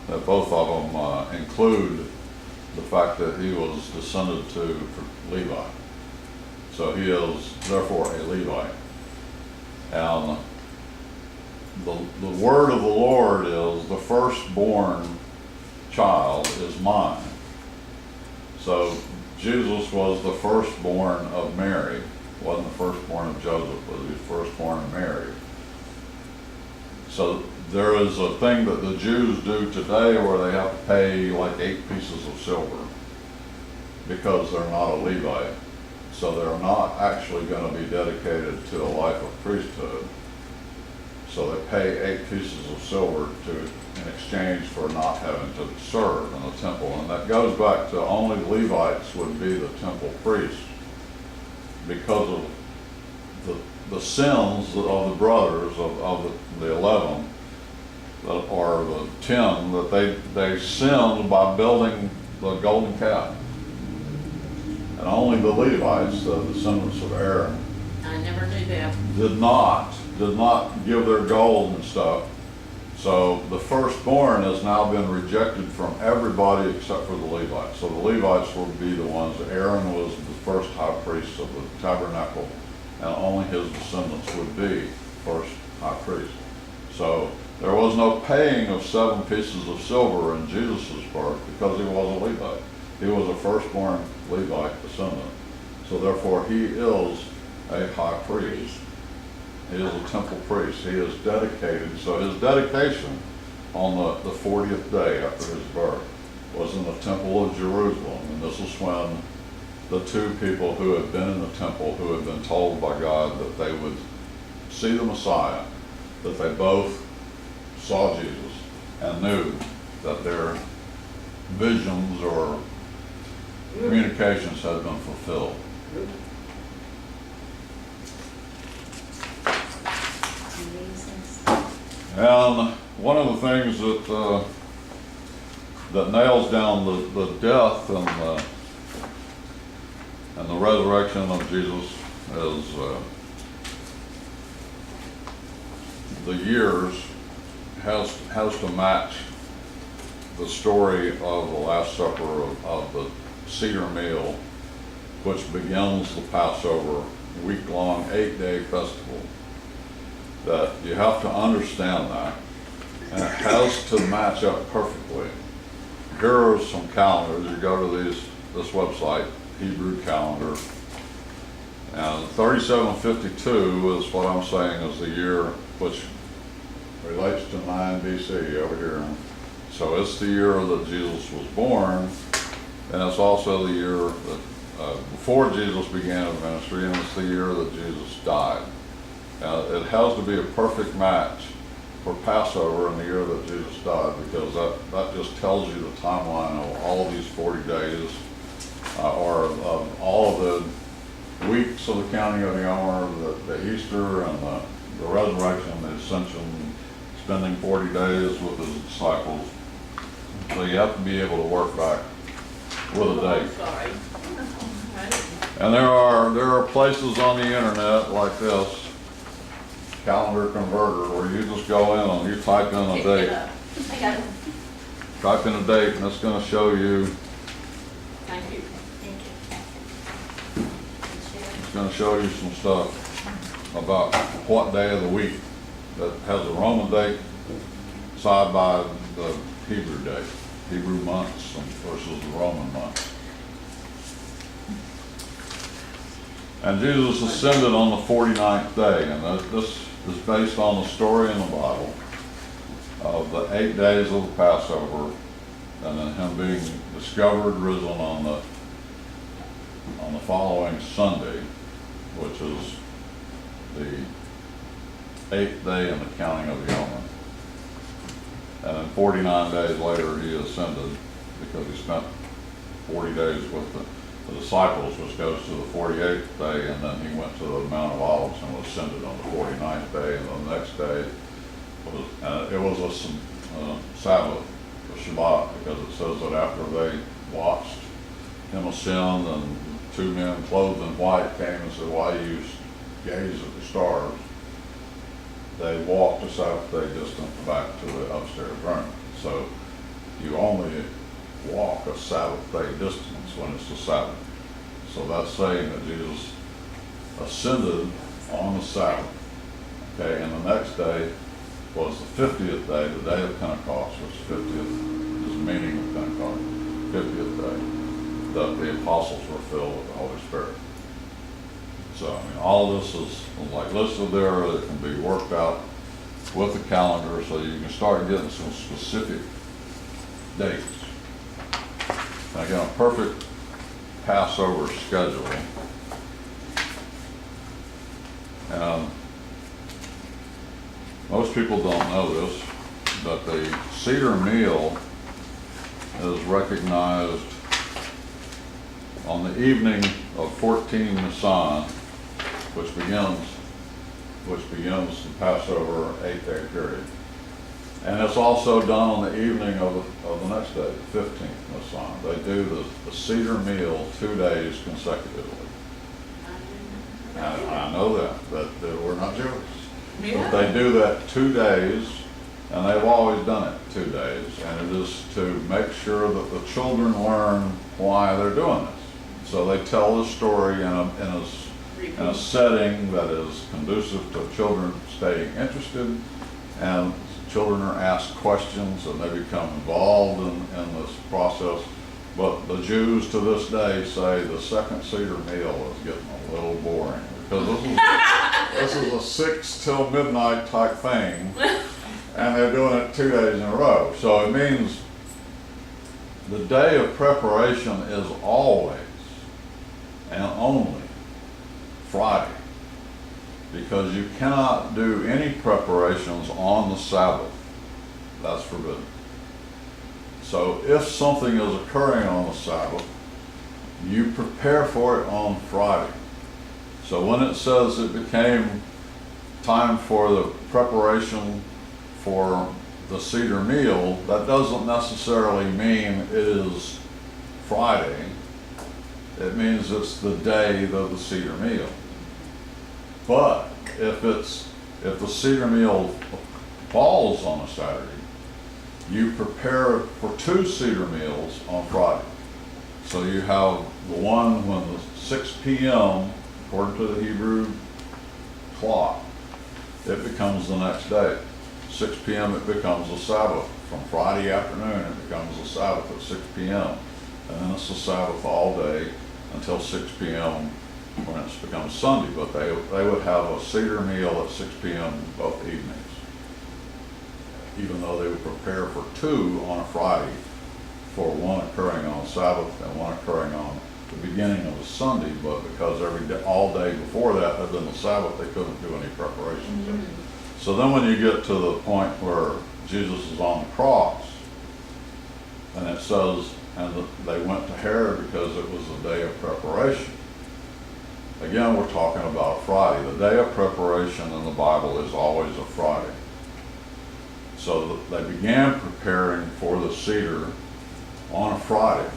that both of them include the fact that he was descended to Levi. So he is therefore a Levite. And the word of the Lord is, the firstborn child is mine. So Jesus was the firstborn of Mary. Wasn't the firstborn of Joseph, but he was firstborn of Mary. So there is a thing that the Jews do today where they have to pay like 8 pieces of silver because they're not a Levite. So they're not actually going to be dedicated to a life of priesthood. So they pay 8 pieces of silver in exchange for not having to serve in the temple. And that goes back to only Levites would be the temple priests because of the sins of the brothers of the 11, or the 10, that they sinned by building the golden calf. And only the Levites, the descendants of Aaron, I never knew that. did not give their gold and stuff. So the firstborn has now been rejected from everybody except for the Levites. So the Levites would be the ones. Aaron was the first high priest of the tabernacle, and only his descendants would be first high priest. So there was no paying of 7 pieces of silver in Jesus' birth because he was a Levite. He was a firstborn Levite descendant. So therefore he is a high priest. He is a temple priest. He is dedicated. So his dedication on the 40th day after his birth was in the temple of Jerusalem. And this is when the 2 people who had been in the temple, who had been told by God that they would see the Messiah, that they both saw Jesus and knew that their visions or communications had been fulfilled. And one of the things that nails down the death and the resurrection of Jesus is the years has to match the story of the Last Supper, of the Seder meal, which begins the Passover week-long 8-day festival. That you have to understand that, and it has to match up perfectly. Here are some calendars. You go to this website, Hebrew calendar, and 3752 is what I'm saying is the year which relates to 9 BC over here. So it's the year that Jesus was born, and it's also the year that before Jesus began his ministry, and it's the year that Jesus died. It has to be a perfect match for Passover in the year that Jesus died, because that just tells you the timeline of all these 40 days, or of all of the weeks of the counting of the Omer, the Easter and the resurrection, the ascension, spending 40 days with his disciples. So you have to be able to work back with a date. Sorry. And there are places on the internet like this, calendar converter, where you just go in and you type in a date. I got it. Type in a date and it's going to show you, Thank you. it's going to show you some stuff about what day of the week that has a Roman date side by the Hebrew date, Hebrew months versus the Roman months. And Jesus ascended on the 49th day, and this is based on the story in the Bible of the 8 days of the Passover, and then him being discovered, risen on the following Sunday, which is the 8th day in the counting of the Omer. And then 49 days later, he ascended because he spent 40 days with the disciples, which goes to the 48th day, and then he went to the Mount of Olives and was ascended on the 49th day, and the next day it was a Sabbath, a Shabbat, because it says that after they watched him ascend and 2 men clothed in white came and said, "Why do you gaze at the stars?" They walked a Sabbath day distance back to the upstairs room. So you only walk a Sabbath day distance when it's the Sabbath. So that's saying that Jesus ascended on the Sabbath. Okay, and the next day was the 50th day, the day of Pentecost, which 50th is the meaning of Pentecost, 50th day, that the apostles were filled with the Holy Spirit. So, I mean, all this is like listed there. It can be worked out with the calendar, so you can start getting some specific dates. And again, a perfect Passover schedule. And most people don't know this, but the Seder meal is recognized on the evening of 14 Nisan, which begins the Passover 8-day period. And it's also done on the evening of the next day, the 15th Nisan. They do the Seder meal 2 days consecutively. And I know that we're not Jewish. But they do that 2 days, and they've always done it 2 days. And it is to make sure that the children learn why they're doing this. So they tell the story in a setting that is conducive to children staying interested, and children are asked questions and they become involved in this process. But the Jews to this day say the second Seder meal is getting a little boring, because this is a 6 till midnight type thing, and they're doing it 2 days in a row. So it means the day of preparation is always and only Friday, because you cannot do any preparations on the Sabbath. That's forbidden. So if something is occurring on the Sabbath, you prepare for it on Friday. So when it says it became time for the preparation for the Seder meal, that doesn't necessarily mean it is Friday. It means it's the day of the Seder meal. But if the Seder meal falls on a Saturday, you prepare for 2 Seder meals on Friday. So you have the one when the 6 p.m., according to the Hebrew clock, it becomes the next day. 6 p.m. it becomes a Sabbath. From Friday afternoon it becomes a Sabbath at 6 p.m. And then it's a Sabbath all day until 6 p.m. when it becomes Sunday. But they would have a Seder meal at 6 p.m. both evenings, even though they would prepare for 2 on a Friday, for one occurring on Sabbath and one occurring on the beginning of the Sunday. But because all day before that had been the Sabbath, they couldn't do any preparations. Mm-hmm. So then when you get to the point where Jesus is on the cross, and it says, and they went to Herod because it was the day of preparation. Again, we're talking about a Friday. The day of preparation in the Bible is always a Friday. So they began preparing for the Seder on a Friday.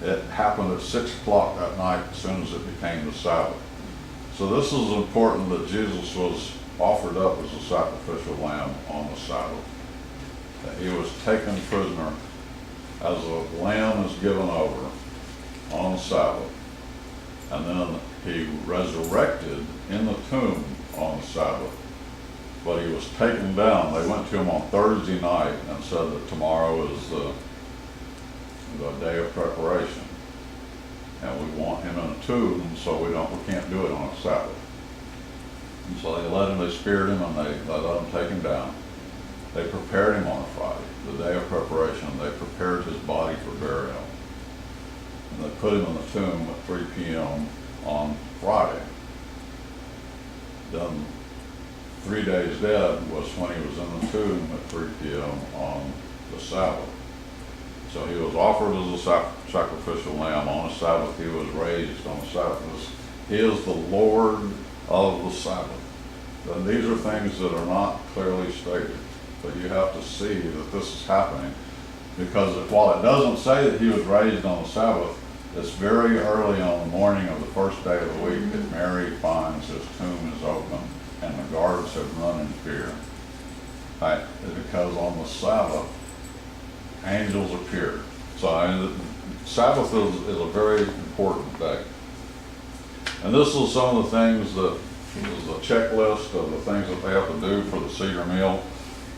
It happened at 6 o'clock that night as soon as it became the Sabbath. So this is important, that Jesus was offered up as a sacrificial lamb on the Sabbath. That he was taken prisoner as a lamb is given over on the Sabbath. And then he resurrected in the tomb on the Sabbath. But he was taken down. They went to him on Thursday night and said that tomorrow is the day of preparation, and we want him in a tomb, so we can't do it on a Sabbath. And so they speared him, and they let him take him down. They prepared him on a Friday, the day of preparation. They prepared his body for burial, and they put him in the tomb at 3 p.m. on Friday. Then 3 days dead was when he was in the tomb at 3 p.m. on the Sabbath. So he was offered as a sacrificial lamb on a Sabbath. He was raised on a Sabbath. He is the Lord of the Sabbath. And these are things that are not clearly stated, but you have to see that this is happening, because while it doesn't say that he was raised on the Sabbath, it's very early on the morning of the first day of the week that Mary finds his tomb is open and the guards have run in fear. Right? Because on the Sabbath, angels appeared. So the Sabbath is a very important day. And this is some of the things that is a checklist of the things that they have to do for the Seder meal.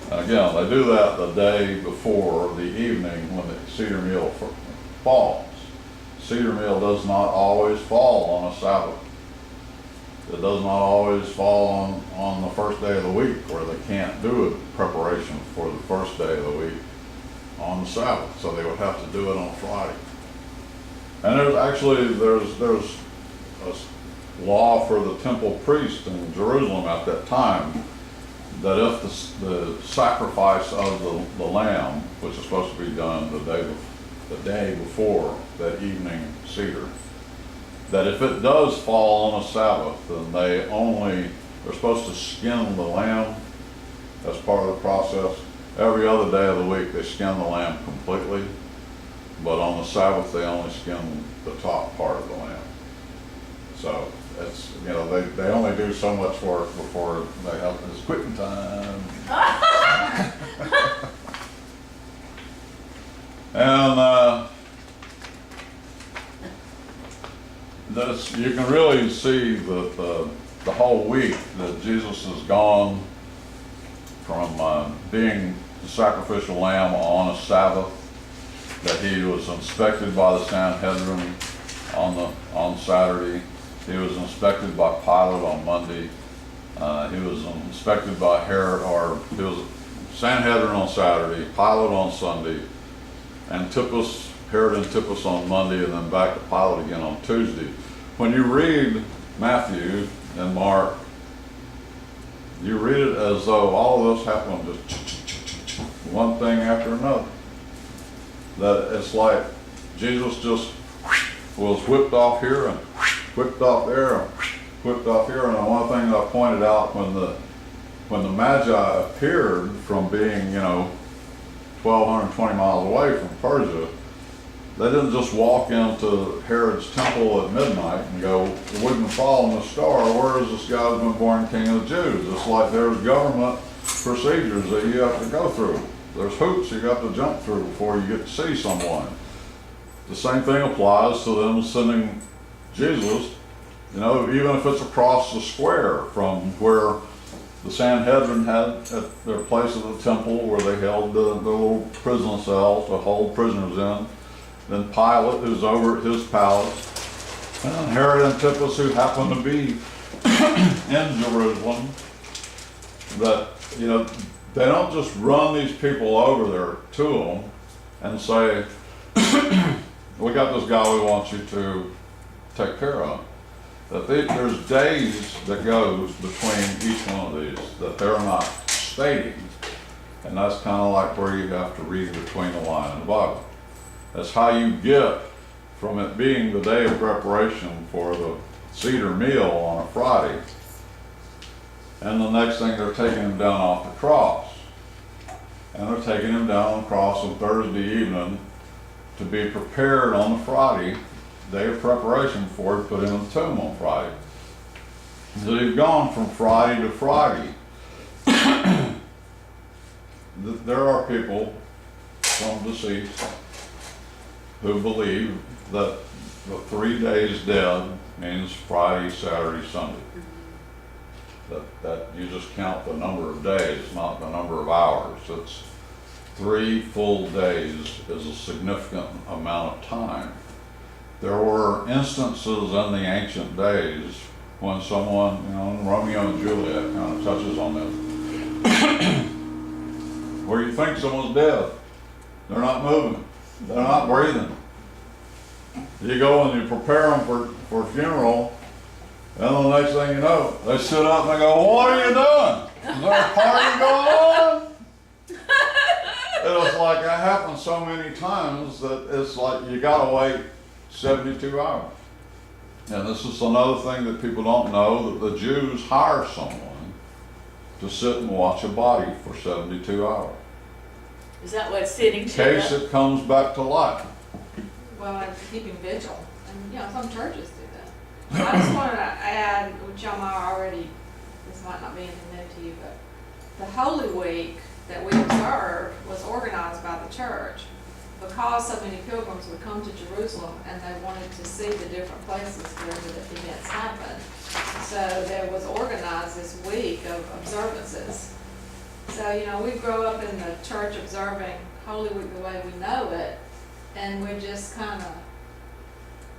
And again, they do that the day before the evening when the Seder meal falls. Seder meal does not always fall on a Sabbath. It does not always fall on the first day of the week, where they can't do a preparation for the first day of the week on the Sabbath. So they would have to do it on Friday. And there's a law for the temple priest in Jerusalem at that time, that if the sacrifice of the lamb, which is supposed to be done the day before that evening Seder, that if it does fall on a Sabbath, then they're supposed to skin the lamb as part of the process. Every other day of the week they skin the lamb completely, but on the Sabbath they only skin the top part of the lamb. So it's, they only do so much work before they have this quitting time. And you can really see that the whole week that Jesus has gone from being the sacrificial lamb on a Sabbath, that he was inspected by the Sanhedrin on Saturday. He was inspected by Pilate on Monday. He was inspected by Herod, or he was Sanhedrin on Saturday, Pilate on Sunday, and Herod Antipas on Monday, and then back to Pilate again on Tuesday. When you read Matthew and Mark, you read it as though all of this happened just one thing after another. That it's like Jesus just was whipped off here and whipped off there and whipped off here. And one thing that I pointed out, when the Magi appeared from being 1,220 miles away from Persia, they didn't just walk into Herod's temple at midnight and go, "We've been following the star. Where is this guy who's been born King of the Jews?" It's like there's government procedures that you have to go through. There's hoops you got to jump through before you get to see someone. The same thing applies to them sending Jesus, even if it's across the square from where the Sanhedrin had at their place at the temple where they held the little prison cells to hold prisoners in. Then Pilate, who's over at his palace, and then Herod Antipas, who happened to be in Jerusalem. That, they don't just run these people over there to them and say, "We got this guy we want you to take care of." That there's days that goes between each one of these that they're not stating. And that's kind of like where you have to read between the line in the Bible. That's how you get from it being the day of preparation for the Seder meal on a Friday, and the next thing they're taking him down off the cross. And they're taking him down on the cross on Thursday evening to be prepared on the Friday, day of preparation for it, put him in the tomb on Friday. So he's gone from Friday to Friday. There are people, some deceased, who believe that the 3 days dead means Friday, Saturday, Sunday. That you just count the number of days, not the number of hours. It's 3 full days is a significant amount of time. There were instances in the ancient days when someone, Romeo and Juliet kind of touches on this, where you think someone's dead. They're not moving. They're not breathing. You go and you prepare them for a funeral, and the next thing you know, they sit up and they go, "What are you doing?" party going on? It was like, it happened so many times that it's like, you gotta wait 72 hours. And this is another thing that people don't know, that the Jews hire someone to sit and watch a body for 72 hours. Is that what sitting In shit case up? it comes back to life. Well, it's keeping vigil, and, you know, some churches do that. I just wanted to add, which y'all might already, this might not be anything new to you, but the Holy Week that we observed was organized by the church because so many pilgrims would come to Jerusalem and they wanted to see the different places where the events happened. So there was organized this week of observances. So, you know, we grow up in the church observing Holy Week the way we know it, and we just kind of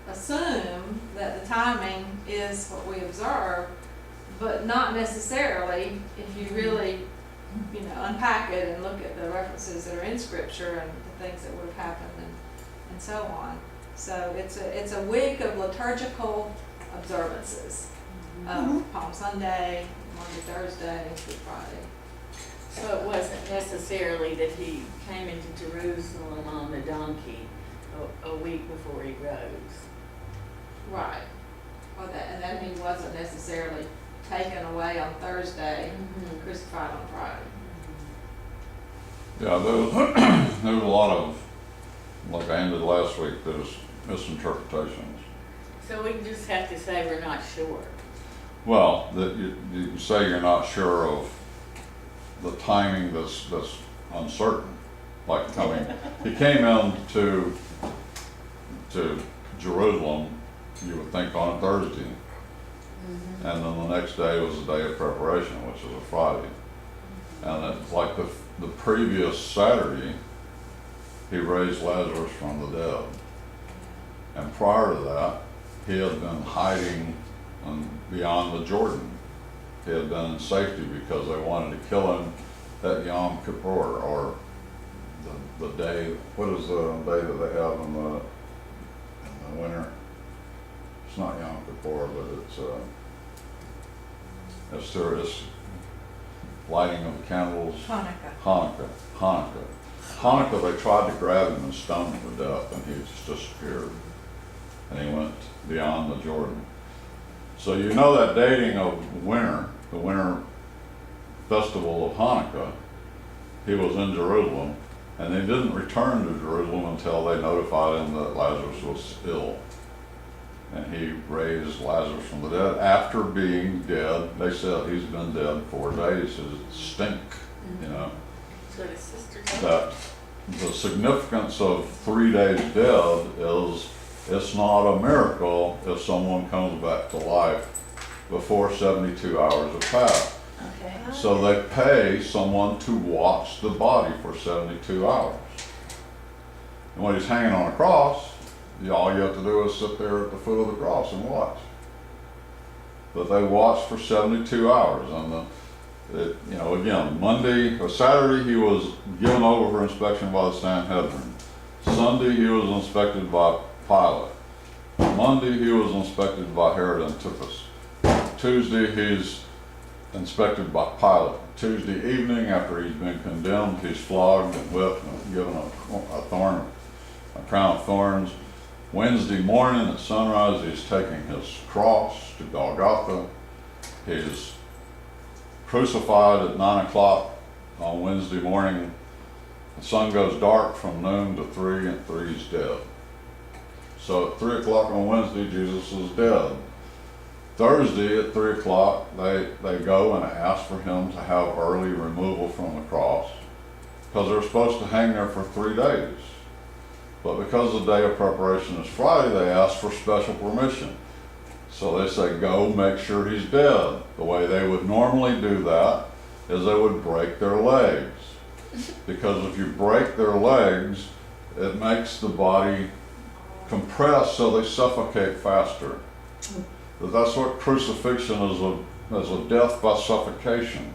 assume that the timing is what we observe, but not necessarily if you really, you know, unpack it and look at the references that are in Scripture and the things that would have happened and so on. So it's a week of liturgical observances of Palm Sunday, Monday, Thursday, Good Friday. So it wasn't necessarily that he came into Jerusalem on the donkey a week before he rose. Right. Well, and then he wasn't necessarily taken away on Thursday, crucified on Friday. Yeah, there was a lot of, like I ended last week, there's misinterpretations. So we just have to say we're not sure. Well, that you say you're not sure of the timing that's uncertain, like coming, he came into Jerusalem, you would think on a Thursday, and then the next day was the day of preparation, which was a Friday. And it's like the previous Saturday, he raised Lazarus from the dead. And prior to that, he had been hiding beyond the Jordan. He had been in safety because they wanted to kill him at Yom Kippur, or the day, what is the day that they have in the winter? It's not Yom Kippur, but it's lighting of the candles. Hanukkah. They tried to grab him and stone him to death, and he just disappeared. And he went beyond the Jordan. So you know that dating of winter, the winter festival of Hanukkah, he was in Jerusalem, and they didn't return to Jerusalem until they notified him that Lazarus was ill. And he raised Lazarus from the dead after being dead. They said he's been dead 4 days. His stink, you know. So his sister That the significance of 3 days dead is it's not a miracle if someone comes back to life before 72 hours have passed. Okay. So they pay someone to watch the body for 72 hours. And when he's hanging on a cross, all you have to do is sit there at the foot of the cross and watch. But they watched for 72 hours. And again, Monday or Saturday he was given over for inspection by the Sanhedrin. Sunday he was inspected by Pilate. Monday he was inspected by Herod Antipas. Tuesday he's inspected by Pilate. Tuesday evening, after he's been condemned, he's flogged and whipped and given a crown of thorns. Wednesday morning at sunrise, he's taking his cross to Golgotha. He's crucified at 9 o'clock on Wednesday morning. The sun goes dark from noon to 3, and 3 is dead. So at 3 o'clock on Wednesday, Jesus is dead. Thursday at 3 o'clock, they go and ask for him to have early removal from the cross, because they're supposed to hang there for 3 days. But because the day of preparation is Friday, they ask for special permission. So they say, go make sure he's dead. The way they would normally do that is they would break their legs. Because if you break their legs, it makes the body compress so they suffocate faster. But that's what crucifixion is a death by suffocation.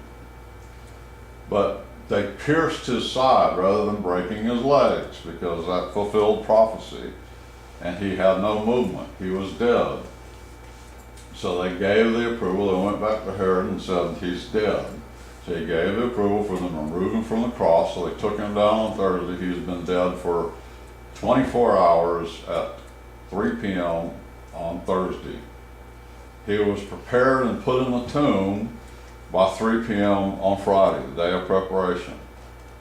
But they pierced his side rather than breaking his legs, because that fulfilled prophecy. And he had no movement. He was dead. So they gave the approval. They went back to Herod and said, he's dead. So he gave the approval for them to remove him from the cross, so they took him down on Thursday. He's been dead for 24 hours at 3 p.m. on Thursday. He was prepared and put in the tomb by 3 p.m. on Friday, the day of preparation.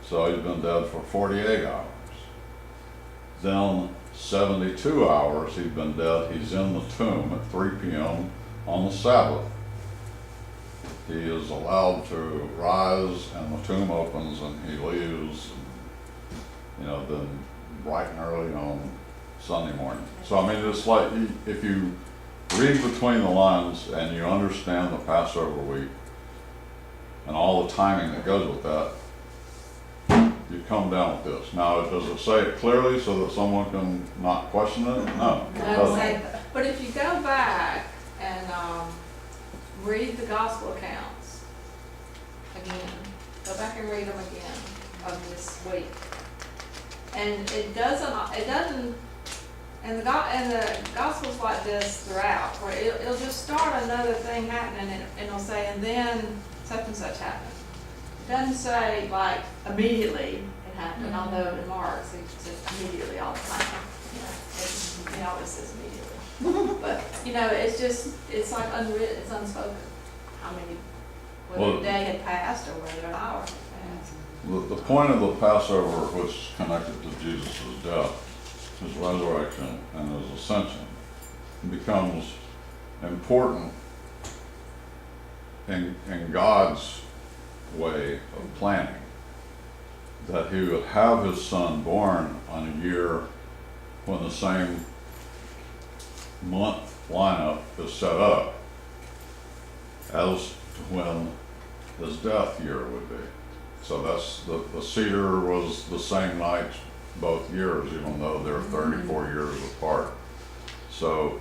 So he's been dead for 48 hours. Then 72 hours he's been dead. He's in the tomb at 3 p.m. on the Sabbath. He is allowed to rise and the tomb opens and he leaves, and, then bright and early on Sunday morning. So I mean, it's like if you read between the lines and you understand the Passover week and all the timing that goes with that, you come down with this. Now, does it say it clearly so that someone can not question it? No, it doesn't. But if you go back and read the gospel accounts again, go back and read them again of this week. And it doesn't, and the gospel's like this throughout, where it'll just start another thing happening and it'll say, and then such and such happened. It doesn't say like immediately it happened, although in Mark it says immediately all the time. It always says immediately. But, it's like unwritten, it's unspoken. How many, whether a day had passed or whether an hour had passed. The point of the Passover, which is connected to Jesus' death, his resurrection, and his ascension, becomes important in God's way of planning. That he would have his son born on a year when the same month lineup is set up as when his death year would be. So that's the Seder was the same night both years, even though they're 34 years apart. So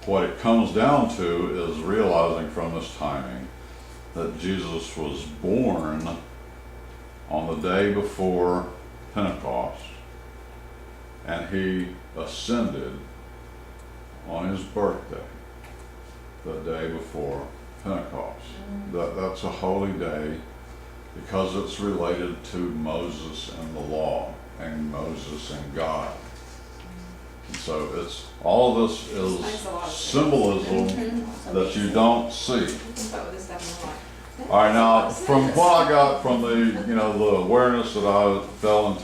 what it comes down to is realizing from this timing that Jesus was born on the day before Pentecost, and he ascended on his birthday, the day before Pentecost. That's a holy day because it's related to Moses and the law, and Moses and God. And so it's all of this is Makes a lot of sense. symbolism that you don't see. You can put this stuff in the light. All right, now from what I got from the awareness that I fell in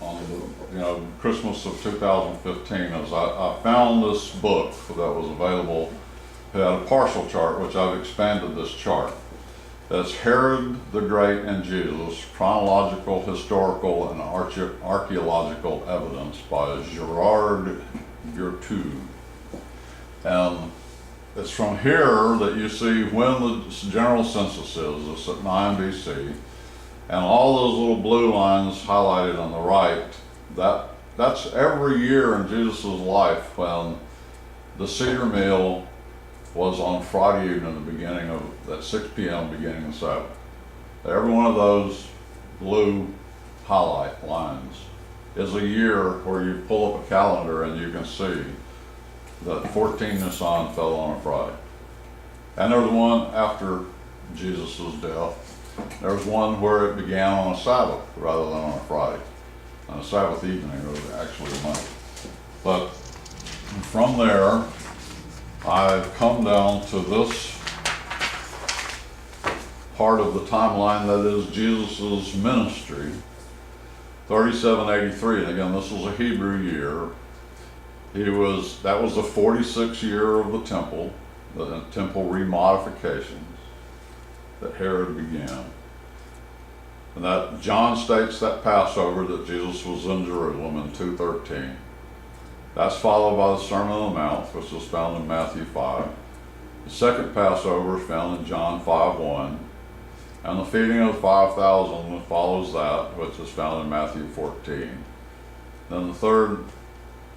on the Christmas of 2015 is I found this book that was available. It had a partial chart, which I've expanded this chart. That's Herod the Great and Jesus, Chronological, Historical, and Archaeological Evidence by Gerard Gertrude. And it's from here that you see when the general census is. It's at 9 BC. And all those little blue lines highlighted on the right, that's every year in Jesus' life when the Seder meal was on Friday evening, the beginning of that 6 p.m. beginning of Sabbath. Every one of those blue highlight lines is a year where you pull up a calendar and you can see that 14 Nisan fell on a Friday. And there's one after Jesus' death. There's one where it began on a Sabbath rather than on a Friday. On a Sabbath evening, it was actually a Monday. But from there, I've come down to this part of the timeline that is Jesus' ministry, 3783. And again, this was a Hebrew year. That was the 46th year of the temple remodifications that Herod began. And that John states that Passover that Jesus was in Jerusalem in 2:13. That's followed by the Sermon on the Mount, which is found in Matthew 5. The second Passover is found in John 5:1. And the feeding of the 5,000 follows that, which is found in Matthew 14. Then the third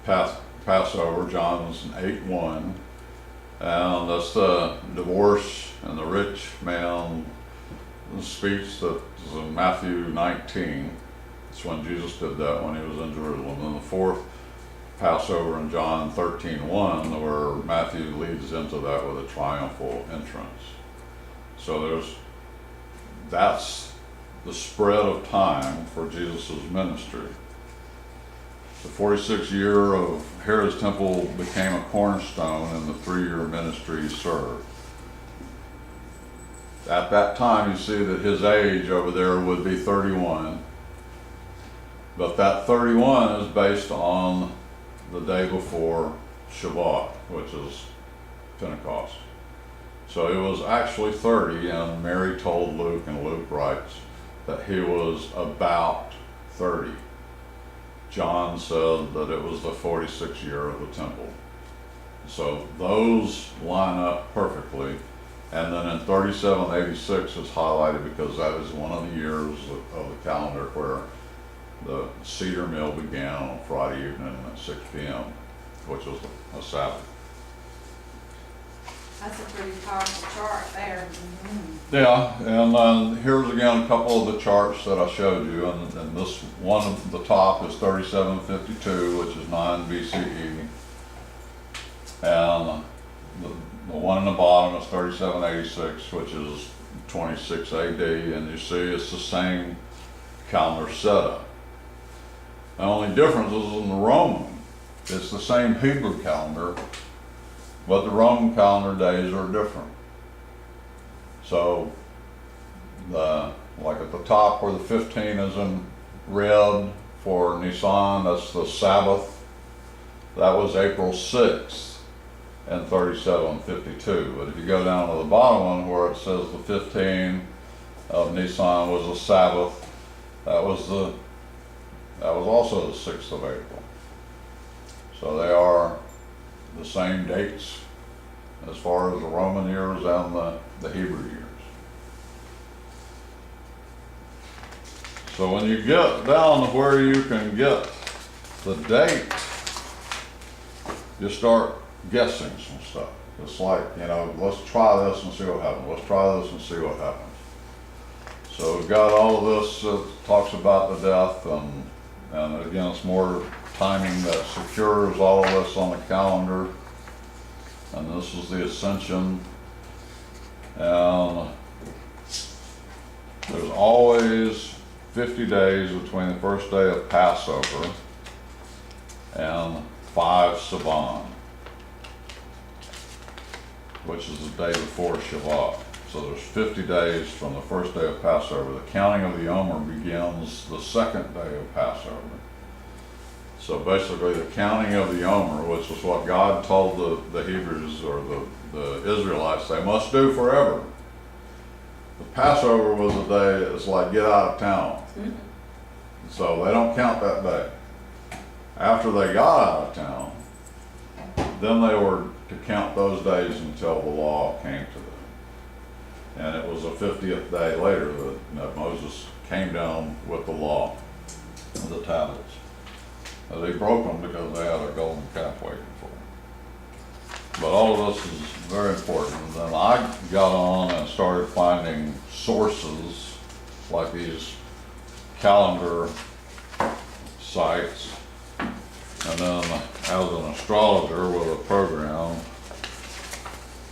Passover, John is in 8:1. And that's the divorce and the rich man, the speech that is in Matthew 19. That's when Jesus did that when he was in Jerusalem. And the fourth Passover in John 13:1, where Matthew leads into that with a triumphal entrance. So there's that's the spread of time for Jesus' ministry. The 46th year of Herod's temple became a cornerstone in the 3-year ministry he served. At that time, you see that his age over there would be 31. But that 31 is based on the day before Shabbat, which is Pentecost. So it was actually 30, and Mary told Luke, and Luke writes that he was about 30. John said that it was the 46th year of the temple. So those line up perfectly. And then in 3786 is highlighted because that is one of the years of the calendar where the Seder meal began on Friday evening at 6 p.m., which was a Sabbath. That's a pretty powerful chart there. Yeah, and here's again a couple of the charts that I showed you, and this one at the top is 3752, which is 9 BCE, and the one in the bottom is 3786, which is 26 AD, and you see it's the same calendar setup. The only difference is in the Roman. It's the same Hebrew calendar, but the Roman calendar days are different. So, like at the top where the 15 is in red for Nisan, that's the Sabbath. That was April 6th in 3752. But if you go down to the bottom one where it says the 15 of Nisan was a Sabbath, that was also the 6th of April. So they are the same dates as far as the Roman years and the Hebrew years. So when you get down to where you can get the date, you start guessing some stuff. It's like, let's try this and see what happens. Let's try this and see what happens. So we've got all of this that talks about the death, and again, it's more timing that secures all of this on the calendar. And this is the ascension. And there's always 50 days between the first day of Passover and 5 Sivan, which is the day before Shabbat. So there's 50 days from the first day of Passover. The counting of the Omer begins the second day of Passover. So basically the counting of the Omer, which is what God told the Hebrews or the Israelites they must do forever. The Passover was a day that was like get out of town. So they don't count that day. After they got out of town, then they were to count those days until the law came to them. And it was the 50th day later that Moses came down with the law, the tablets. They broke them because they had a golden calf waiting for them. But all of this is very important. And then I got on and started finding sources like these calendar sites. And then as an astrologer with a program,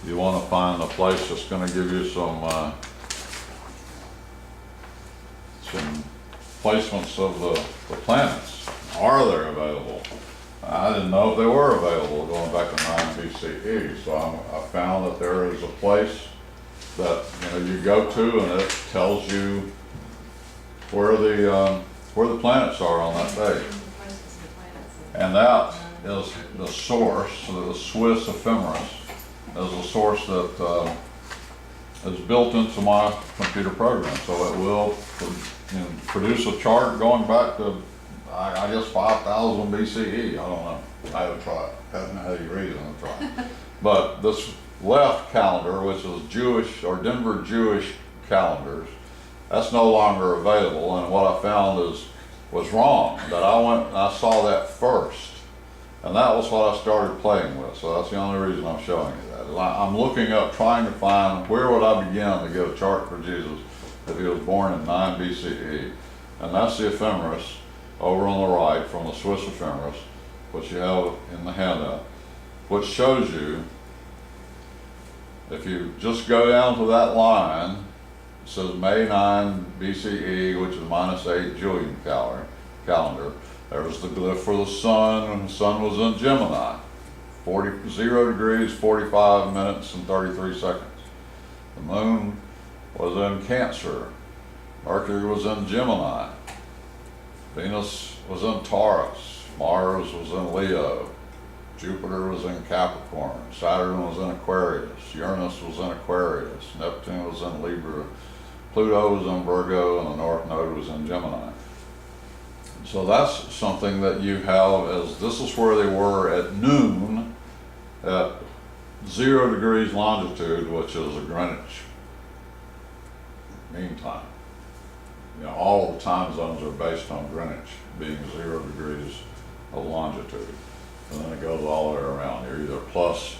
you want to find a place that's going to give you some placements of the planets. Are they available? I didn't know if they were available going back to 9 BCE. So I found that there is a place that you go to, and it tells you where the planets are on that day. And that is the source, the Swiss ephemeris, is a source that is built into my computer program. So it will produce a chart going back to, I guess, 5000 BCE. I don't know. I haven't tried. I haven't had any reason to try. But this left calendar, which is Jewish or Denver Jewish calendars, that's no longer available. And what I found was wrong. That I went and I saw that first, and that was what I started playing with. So that's the only reason I'm showing you that. I'm looking up, trying to find where would I begin to get a chart for Jesus if he was born in 9 BCE, and that's the ephemeris over on the right from the Swiss ephemeris, which you have in the handout, which shows you, if you just go down to that line, It says May 9 BCE, which is -8 Julian calendar. There was the glyph for the sun, and the sun was in Gemini. 0 degrees, 45 minutes, and 33 seconds. The moon was in Cancer. Mercury was in Gemini. Venus was in Taurus. Mars was in Leo. Jupiter was in Capricorn. Saturn was in Aquarius. Uranus was in Aquarius. Neptune was in Libra. Pluto was in Virgo, and the North Node was in Gemini. So that's something that you have as, this is where they were at noon at 0 degrees longitude, which is a Greenwich mean time. You know, all the time zones are based on Greenwich being 0 degrees of longitude. And then it goes all the way around. You're either plus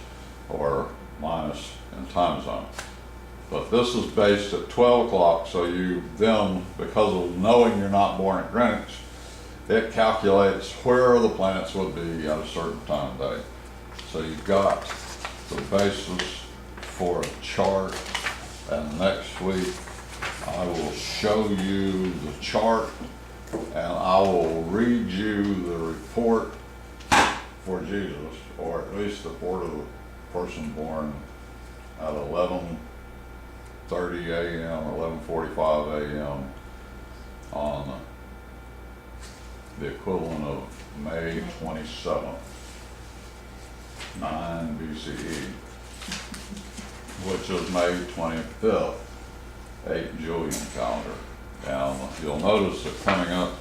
or minus in time zone. But this is based at 12 o'clock, so you then, because of knowing you're not born at Greenwich, it calculates where the planets would be at a certain time of day. So you've got the basis for a chart, and next week I will show you the chart, and I will read you the report for Jesus, or at least the report of the person born at 11:30 a.m. or 11:45 a.m. on the equivalent of May 27th, 9 BCE, which is May 25th, 8 Julian calendar. And you'll notice that coming up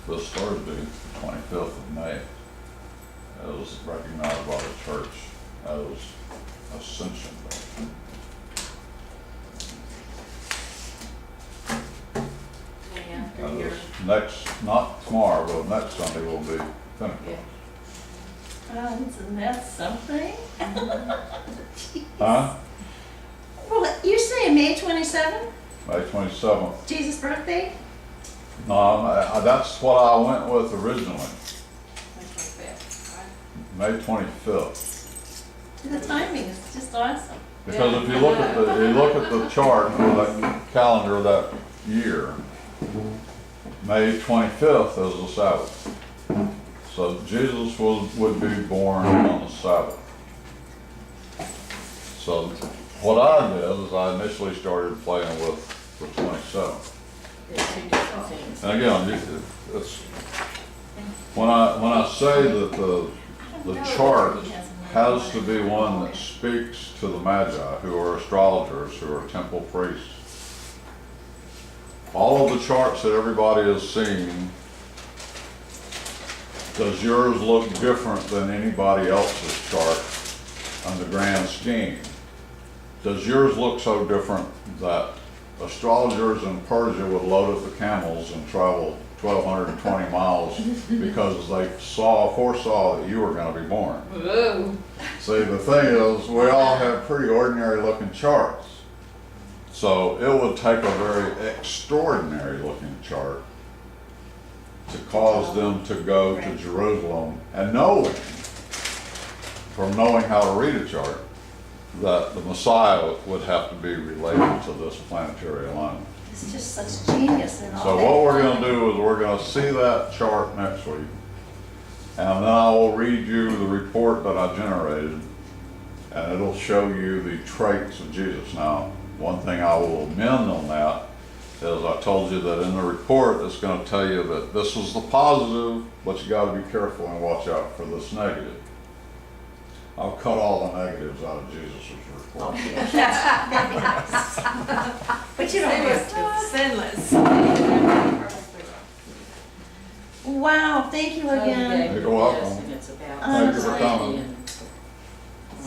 this Thursday, 25th of May, is recognized by the church as Ascension Day. Next, not tomorrow, but next Sunday will be Pentecost. Isn't that something? Huh? Well, you're saying May 27th, May 27th. Jesus' birthday? No, that's what I went with originally, May 25th. The timing is just awesome. Because if you look at the chart for that calendar that year, May 25th is the Sabbath. So Jesus would be born on the Sabbath. So what I did is I initially started playing with the 27th. There's two different things. And again, it's, when I say that the chart has to be one that speaks to the Magi, who are astrologers, who are temple priests. All of the charts that everybody has seen, does yours look different than anybody else's chart on the grand scheme? Does yours look so different that astrologers in Persia would load up the camels and travel 1,220 miles because they foresaw that you were going to be born? Whoa. See, the thing is, we all have pretty ordinary looking charts. So it would take a very extraordinary looking chart to cause them to go to Jerusalem, and knowing, from knowing how to read a chart, that the Messiah would have to be related to this planetary alignment. It's just such genius and all So that. what we're going to do is we're going to see that chart next week, and then I will read you the report that I generated, and it'll show you the traits of Jesus. Now, one thing I will amend on that is I told you that in the report it's going to tell you that this is the positive, but you got to be careful and watch out for this negative. I'll cut all the negatives out of Jesus' report. That'd be nice. But you don't have to. Sinless. Wow, thank you again. You're welcome. Yes, and it's about Thank you for society coming. and-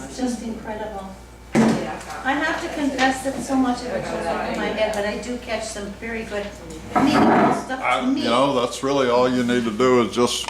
It's just incredible. Yeah, I have to confess that so much of it goes over my head, but I do catch some very good, meaningful stuff to me. That's really all you need to do is just